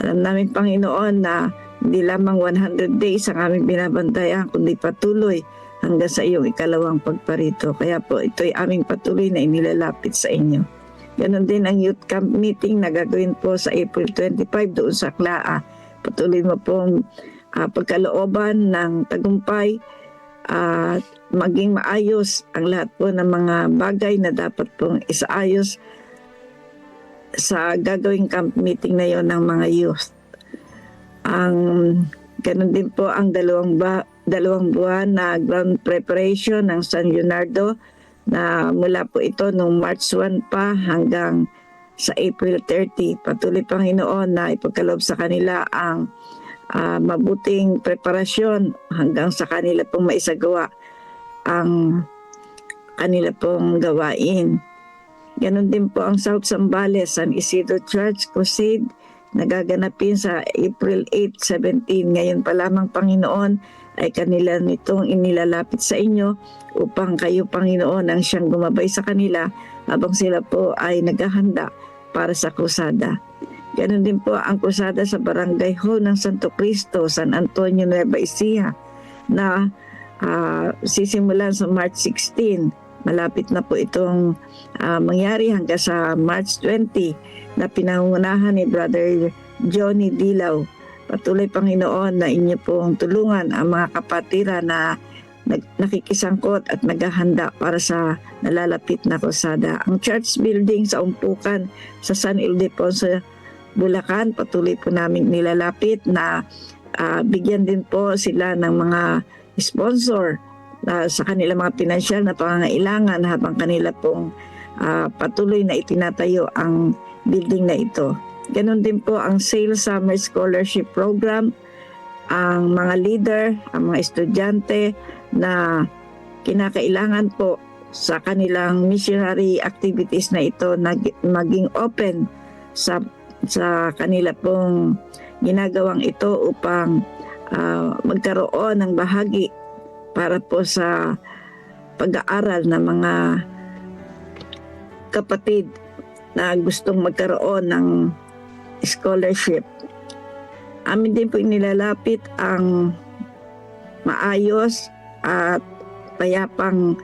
Alam namin, Panginoon, na hindi lamang 100 days ang aming binabantayan, kundi patuloy hanggang sa iyong ikalawang pagparito. Kaya po ito'y aming patuloy na inilalapit sa inyo. Ganon din ang youth camp meeting na gagawin po sa April 25 doon sa Klaa. Patuloy mo pong pagkalooban ng tagumpay at maging maayos ang lahat po ng mga bagay na dapat pong isaayos sa gagawing camp meeting na yon ng mga youth. Ganun din po ang dalawang buwan na ground preparation ng San Leonardo na mula po ito noong March 1 pa hanggang sa April 30. Patuloy, Panginoon, na ipagkaloob sa kanila ang mabuting preparasyon hanggang sa kanila pong maisagawa ang kanila pong gawain. Ganon din po ang South Zambales, San Isidro Church Crusade na gaganapin sa April 8, 17. Ngayon pa lamang, Panginoon, ay kanila nitong inilalapit sa inyo upang kayo, Panginoon, ang siyang gumabay sa kanila habang sila po ay naghahanda para sa krusada. Ganon din po ang krusada sa Barangay Hall ng Santo Cristo, San Antonio, Nueva Ecija na sisimulan sa March 16. Malapit na po itong mangyari hanggang sa March 20 na pinangunahan ni Brother Johnny Dilaw. Patuloy, Panginoon, na inyo pong tulungan ang mga kapatira na nakikisangkot at naghahanda para sa nalalapit na krusada. Ang church building sa Umpukan sa San Ildefonso, Bulacan, patuloy po namin nilalapit na bigyan din po sila ng mga sponsor sa kanilang mga pinansyal na pangangailangan habang kanila pong patuloy na itinatayo ang building na ito. Ganon din po ang SAIL Summer Scholarship Program, ang mga leader, ang mga estudyante na kinakailangan po sa kanilang missionary activities na ito na maging open sa kanila pong ginagawang ito upang magkaroon ng bahagi para po sa pag-aaral ng mga kapatid na gustong magkaroon ng scholarship. Amin din po inilalapit ang maayos at payapang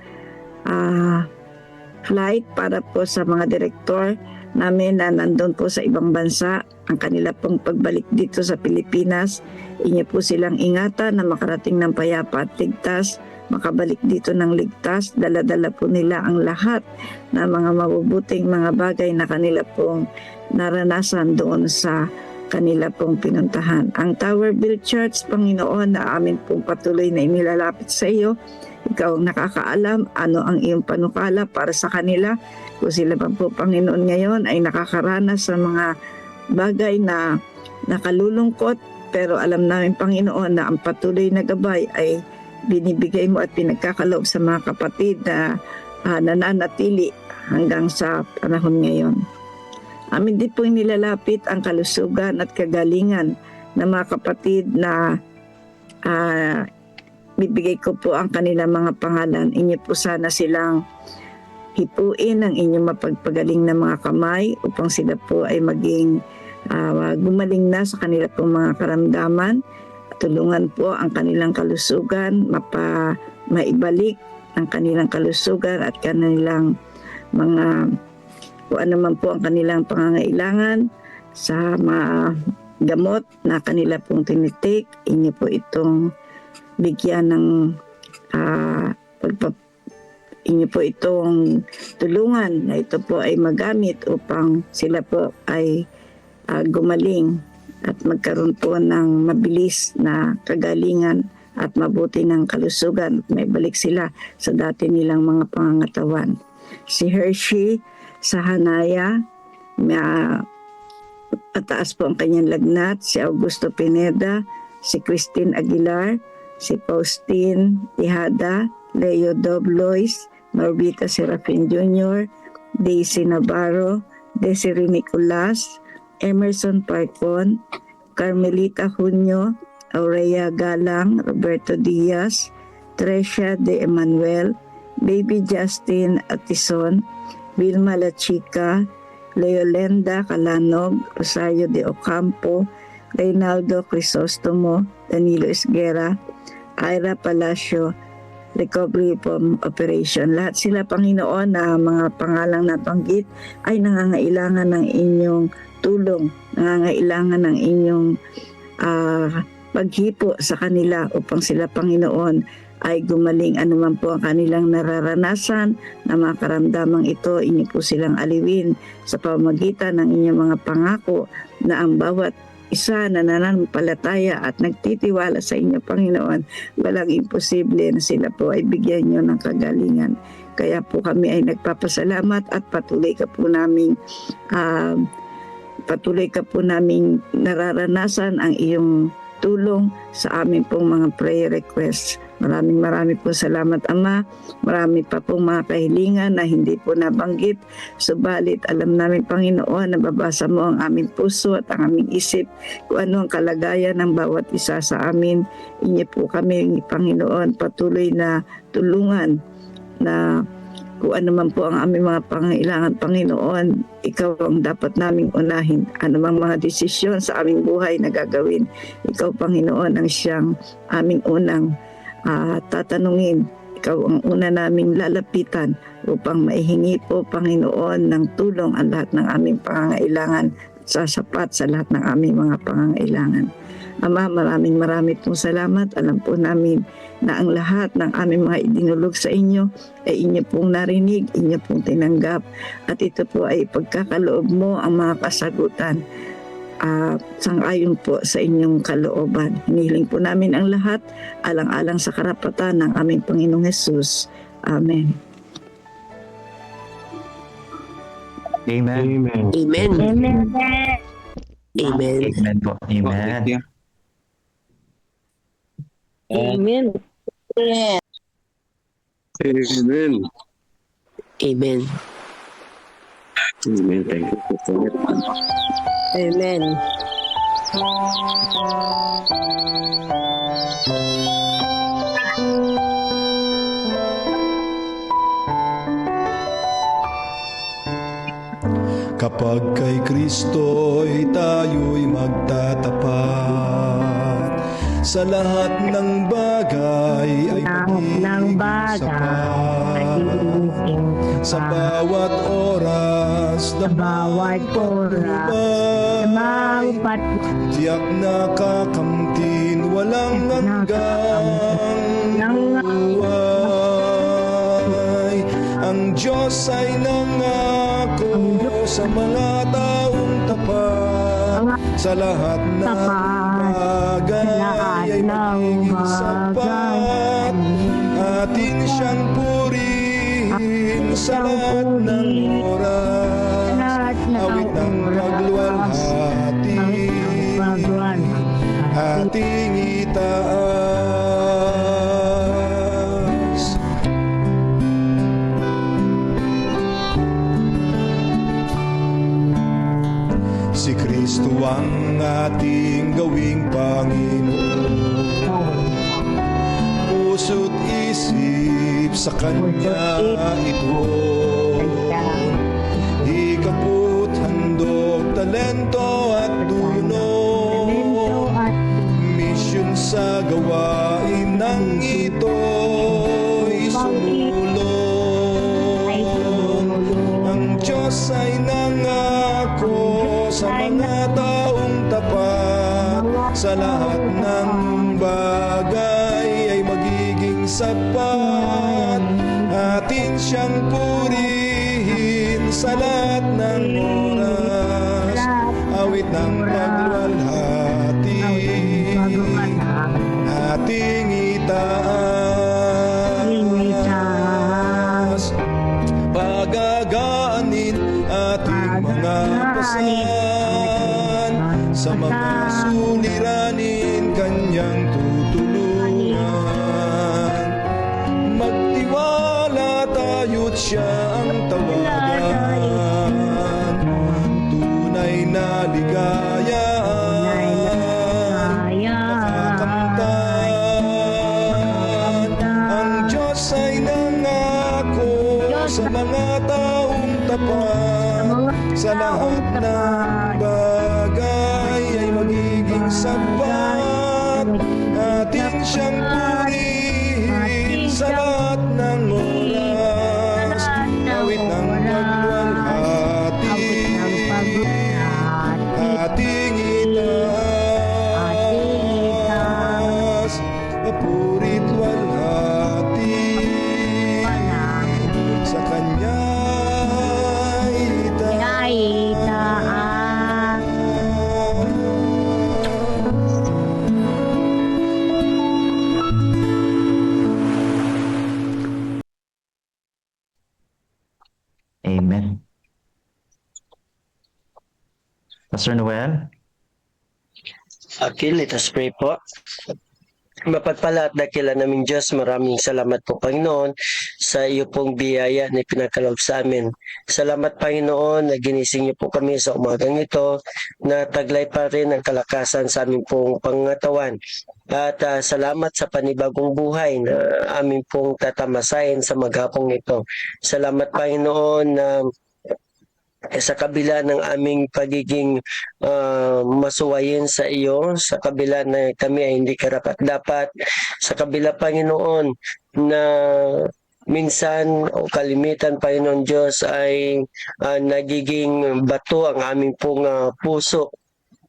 flight para po sa mga direktor namin na nandun po sa ibang bansa. Ang kanila pong pagbalik dito sa Pilipinas, inyo po silang ingatan na makarating ng payapa at ligtas, makabalik dito ng ligtas. Dala-dala po nila ang lahat na mga mabubuting mga bagay na kanila pong naranasan doon sa kanila pong pinuntahan. Ang Towerville Church, Panginoon, na amin pong patuloy na inilalapit sa iyo. Ikaw ang nakakaalam ano ang iyong panukala para sa kanila. Kung sila pa po, Panginoon, ngayon ay nakakaranas sa mga bagay na nakalulungkot, pero alam namin, Panginoon, na ang patuloy na gabay ay binibigay mo at pinagkakaloob sa mga kapatid na nananatili hanggang sa panahon ngayon. Amin din po nilalapit ang kalusugan at kagalingan ng mga kapatid na bibigay ko po ang kanilang mga pangalan. Inyo po sana silang hipuin ang inyong mapagpagaling na mga kamay upang sila po ay maging gumaling na sa kanila pong mga karamdaman. Tulungan po ang kanilang kalusugan, maibalik ang kanilang kalusugan at kanilang mga kung ano man po ang kanilang pangangailangan sa mga gamot na kanila pong tinitik. Inyo po itong bigyan ng inyo po itong tulungan na ito po ay magamit upang sila po ay gumaling at magkaroon po ng mabilis na kagalingan at mabuti ng kalusugan at may balik sila sa dati nilang mga pangangatawan. Si Hershey sa Hanaya, mataas po ang kanyang lagnat. Si Augusto Pineda, si Christine Aguilar, si Faustine Tihada, Leo Doblois, Norbita Serafin Jr., Daisy Navarro, Desiree Nicolas, Emerson Parcon, Carmelita Junio, Aurea Galang, Roberto Diaz, Trecia de Emanuel, Baby Justin Atison, Vilma La Chica, Leolenda Calanog, Rosario de Ocampo, Reynaldo Crisostomo, Danilo Esguera, Ira Palacio, Recovery from Operation. Lahat sila, Panginoon, na mga pangalang nabanggit ay nangangailangan ng inyong tulong, nangangailangan ng inyong paghipo sa kanila upang sila, Panginoon, ay gumaling anuman po ang kanilang nararanasan na mga karamdamang ito. Inyo po silang aliwin sa pamamagitan ng inyong mga pangako na ang bawat isa na nananampalataya at nagtitiwala sa inyo, Panginoon, walang imposible na sila po ay bigyan nyo ng kagalingan. Kaya po kami ay nagpapasalamat at patuloy ka po naming nararanasan ang iyong tulong sa amin pong mga prayer requests. Maraming po salamat, Ama. Marami pa pong mga kahilingan na hindi po nabanggit. Subalit alam namin, Panginoon, na babasa mo ang aming puso at ang aming isip kung ano ang kalagayan ng bawat isa sa amin. Inyo po kami, Panginoon, patuloy na tulungan na kung ano man po ang aming mga pangailangan, Panginoon, ikaw ang dapat naming unahin. Anumang mga desisyon sa aming buhay na gagawin, ikaw, Panginoon, ang siyang aming unang tatanungin. Ikaw ang una naming lalapitan upang maihingi po, Panginoon, ng tulong ang lahat ng aming pangangailangan at sasapat sa lahat ng aming mga pangangailangan. Ama, maraming pong salamat. Alam po namin na ang lahat ng aming mga idinulog sa inyo ay inyo pong narinig, inyo pong tinanggap, at ito po ay pagkakaloob mo ang mga kasagutan. Sang-ayon po sa inyong kalooban. Hinihiling po namin ang lahat alang-alang sa karapatan ng aming Panginoong Hesus. Amen. Amen. Amen. Amen. Amen. Amen po. Amen. Amen. Amen. Amen. Amen. Thank you, Pastor. Amen. Kapag kay Kristo'y tayo'y magtatapat, sa lahat ng bagay ay magiging sapat. Sa bawat oras na matutupad, tiyak na kakamtin, walang hanggang buhay. Ang Diyos ay nangako sa mga taong tapat, sa lahat ng bagay ay magiging sapat. Atin siyang purihin sa lahat ng oras, awit ng pagluwalhati ating itaas. Si Kristo ang ating gawing Panginoon, puso't isip sa Kanya ito. Hikapot, handog, talento at dunong, misyon sa gawain ng ito'y sumulong. Ang Diyos ay nangako sa mga taong tapat, sa lahat ng bagay ay magiging sapat. atin siyang purihin sa lahat ng oras. Awit ng pagluwalhati, ating itaas. Pagagaanin ating mga pasan, sa mga suliranin kanyang tutulungan. Magtiwala tayo't siya ang tawagan, tunay na ligaya makakamtan. Ang Diyos ay nangako sa mga taong tapat, sa lahat ng bagay ay magiging sapat. Atin siyang purihin sa lahat ng oras. Awit ng pagluwalhati, ating itaas. Papuri't walhati sa Kanya Amen. Pastor Noel? Okay, let us pray po. Mapagpala at dakila naming Diyos, maraming salamat po Panginoon sa iyo pong biyaya na pinakalob sa amin. Salamat Panginoon na ginising niyo po kami sa umagang ito, na taglay pa rin ang kalakasan sa aming pong pangatawan. At salamat sa panibagong buhay na aming pong tatamasahin sa maghapong ito. Salamat Panginoon na sa kabila ng aming pagiging masuwayin sa iyo, sa kabila na kami ay hindi karapat-dapat, sa kabila Panginoon na minsan o kalimitan Panginoon Diyos ay nagiging bato ang aming pong puso,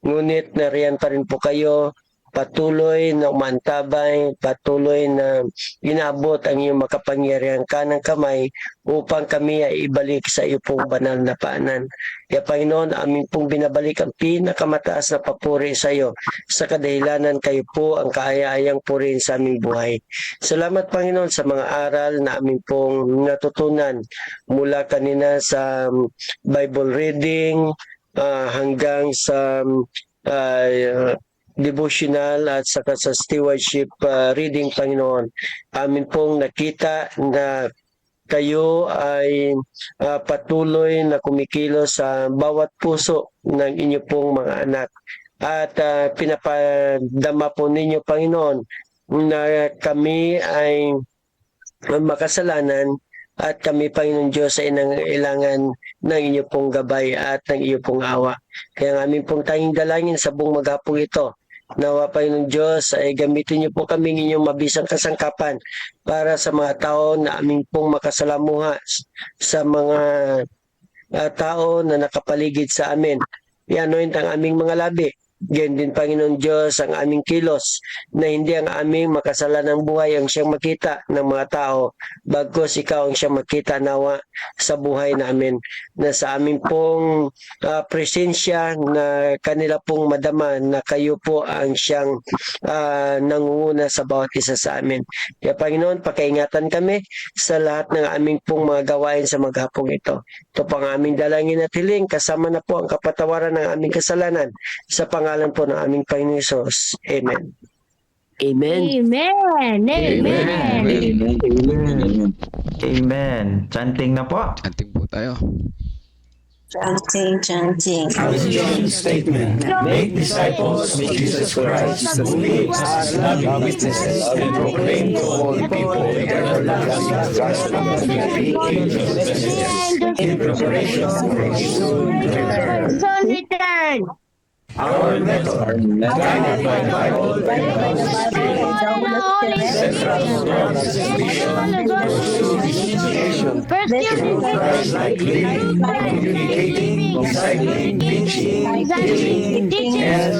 ngunit nariyan pa rin po kayo, patuloy na umantabay, patuloy na inabot ang iyong makapangyarihan kanang kamay upang kami ay ibalik sa iyo pong banal na paanan. Kaya Panginoon, aming pong binabalik ang pinakamataas na papuri sa iyo, sa kadahilanan kayo po ang kaaya-ayang purihin sa aming buhay. Salamat Panginoon sa mga aral na aming pong natutunan mula kanina sa Bible reading hanggang sa devotional at saka sa stewardship reading Panginoon. Amin pong nakita na kayo ay patuloy na kumikilos sa bawat puso ng inyo pong mga anak. At pinapadama po ninyo Panginoon na kami ay makasalanan at kami Panginoon Diyos ay nangailangan ng inyo pong gabay at ng iyo pong awa. Kaya ang aming pong tanging dalangin sa buong maghapong ito, nawa Panginoon Diyos ay gamitin niyo po kami inyong mabisang kasangkapan para sa mga tao na aming pong makasalamuha, sa mga tao na nakapaligid sa amin. I-anoint ang aming mga labi. Ganyan din Panginoon Diyos ang aming kilos, na hindi ang aming makasalanang buhay ang siyang makita ng mga tao, bagkus ikaw ang siyang makita nawa sa buhay namin, na sa aming pong presensya na kanila pong madama na kayo po ang siyang nangunguna sa bawat isa sa amin. Kaya Panginoon, pakaingatan kami sa lahat ng aming pong mga gawain sa maghapong ito. Ito po ang aming dalangin at hiling, kasama na po ang kapatawaran ng aming kasalanan sa pangalan po ng aming Panginoon Hesus. Amen. Amen. Amen. Amen. Amen. Amen. Chanting na po. Chanting po tayo. Chanting. Our joint statement. Make disciples of Jesus Christ, who lives as loving witnesses and proclaim to all people the everlasting gospel of the angels in preparation for his soon return. Our method, guided by the Bible and the Holy Spirit, central to our mission, pursue Christ-like living, communicating, discipling, teaching, and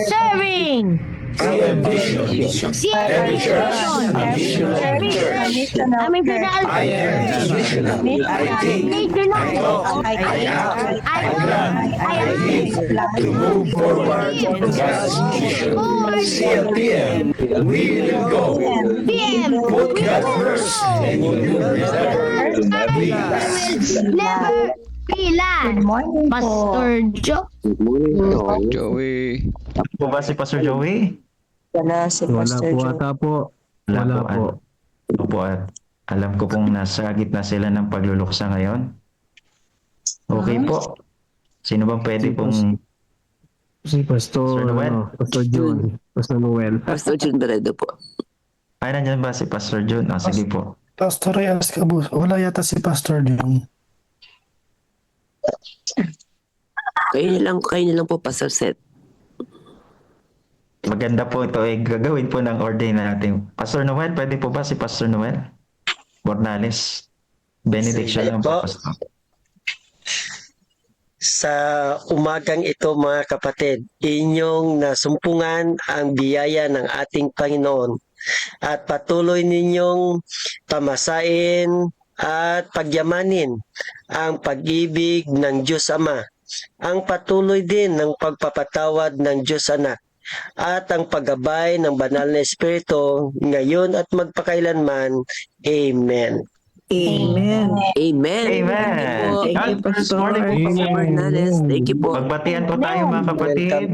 serving. The ambition, every church, a mission of the church. I am national. I think, I talk, I act, I plan, I live to move forward in God's mission. CLPM, we will go. Put God first and you will never be last. Never be last. Pastor Joe. Joey. Po ba si Pastor Joey? Wala si Wala Pastor po Joe. ata po. Wala po. Opo, at alam ko pong nasa gitna sila ng pagluluksa ngayon. Okay po. Sino bang pwede pong... Si Pastor, Sir Noel? Pastor John. Pastor Noel. Pastor John Beredo po. Ay, nandiyan ba si Pastor John? Sige po. Pastor Reyes Cabus. Wala yata si Pastor John. Kayo na lang po, Pastor Seth. Maganda po ito. Gagawin po ng ordain natin. Pastor Noel, pwede po ba si Pastor Noel? Bornales. Benediction lang po, Pastor. Sa umagang ito mga kapatid, inyong nasumpungan ang biyaya ng ating Panginoon at patuloy ninyong pamasain at pagyamanin ang pag-ibig ng Diyos Ama, ang patuloy din ng pagpapatawad ng Diyos Anak, at ang paggabay ng banal na Espiritu ngayon at magpakailanman. Amen. Amen. Amen. Amen. Thank you, Pastor. Pastor Bernales. Thank you po. Magbatian po tayo mga kapatid.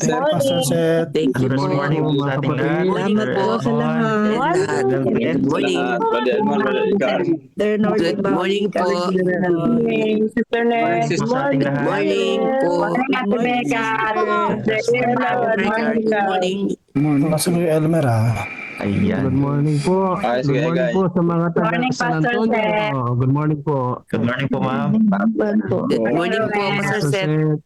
Pastor Seth. Thank you Good po. morning po sa ating lahat. Salamat po sa lahat. Good morning. Good morning po. Sister Ned. Good morning Good morning po. Good morning. Pastor Elmer Ayan. Good morning po. Ay, Good sige, morning guys. po sa mga taga Morning, San Pastor Antonio. Seth. Good morning po. Good morning po, ma'am. Good morning po, Pastor Seth.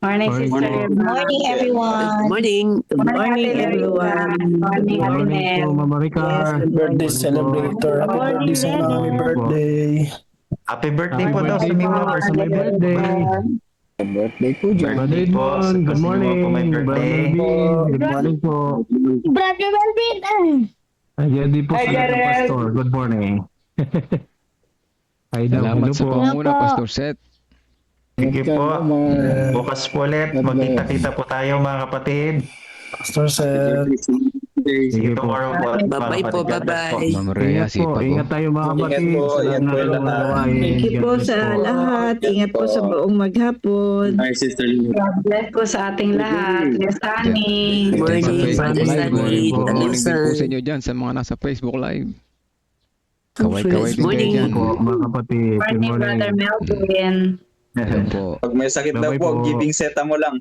Morning, sister. Good morning, everyone. Good morning. Good morning, everyone. Morning, Good morning Happiness. po, Mama Ricar. birthday celebrator. Happy birthday sa mga birthday. Happy birthday Happy po daw sa birthday mga po sa may birthday. Birthday po dyan. Birthday po. Good morning. po may birthday. Good morning po. Brother Melvin. Ayan din po sa mga pastor. Good morning. Ay daw, Salamat hello sa po. panguna, Pastor Seth. Sige po. Bukas po ulit. Magkita-kita po tayo mga kapatid. Pastor Seth. See you tomorrow po. Bye-bye po, bye-bye. Ma'am Rhea, Ingat po. sipag Ingat tayo mga kapatid. Ingat po. Ingat po lahat. Thank you po sa lahat. Ingat po sa buong maghapon. God bless po sa ating lahat. Yes, Sunny. Good morning, Brother Sunny. Good morning din po sa Talisa. inyo dyan sa mga nasa Facebook Live. Kaway-kaway din Good kayo morning. dyan. Po, mga kapatid. Good Morning, morning. Brother Melvin. Yan po. Pag may sakit daw Bye-bye po, po. giving seta mo lang.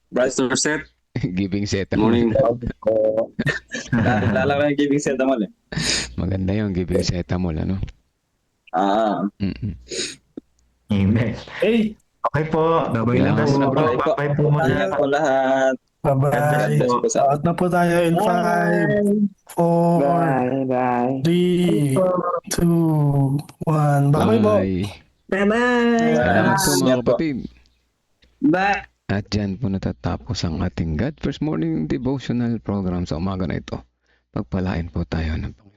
Pastor Seth. Giving set. Lala ko yung giving seta mo lang. Maganda yung giving setamol, ano? Mm-mm. Amen. Hey, Okay po. Bye-bye na po. Bye po muna. Ingat po lahat. bye-bye. God bless po sa Out na po tayo in 5, 4, 3, 2, 1. Bye-bye po. Bye. Bye-bye. Salamat po mga Ingat po. kapatid. Bye. At dyan po natatapos ang ating God First Morning Devotional Program sa umaga na ito. Pagpalain po tayo ng Panginoon.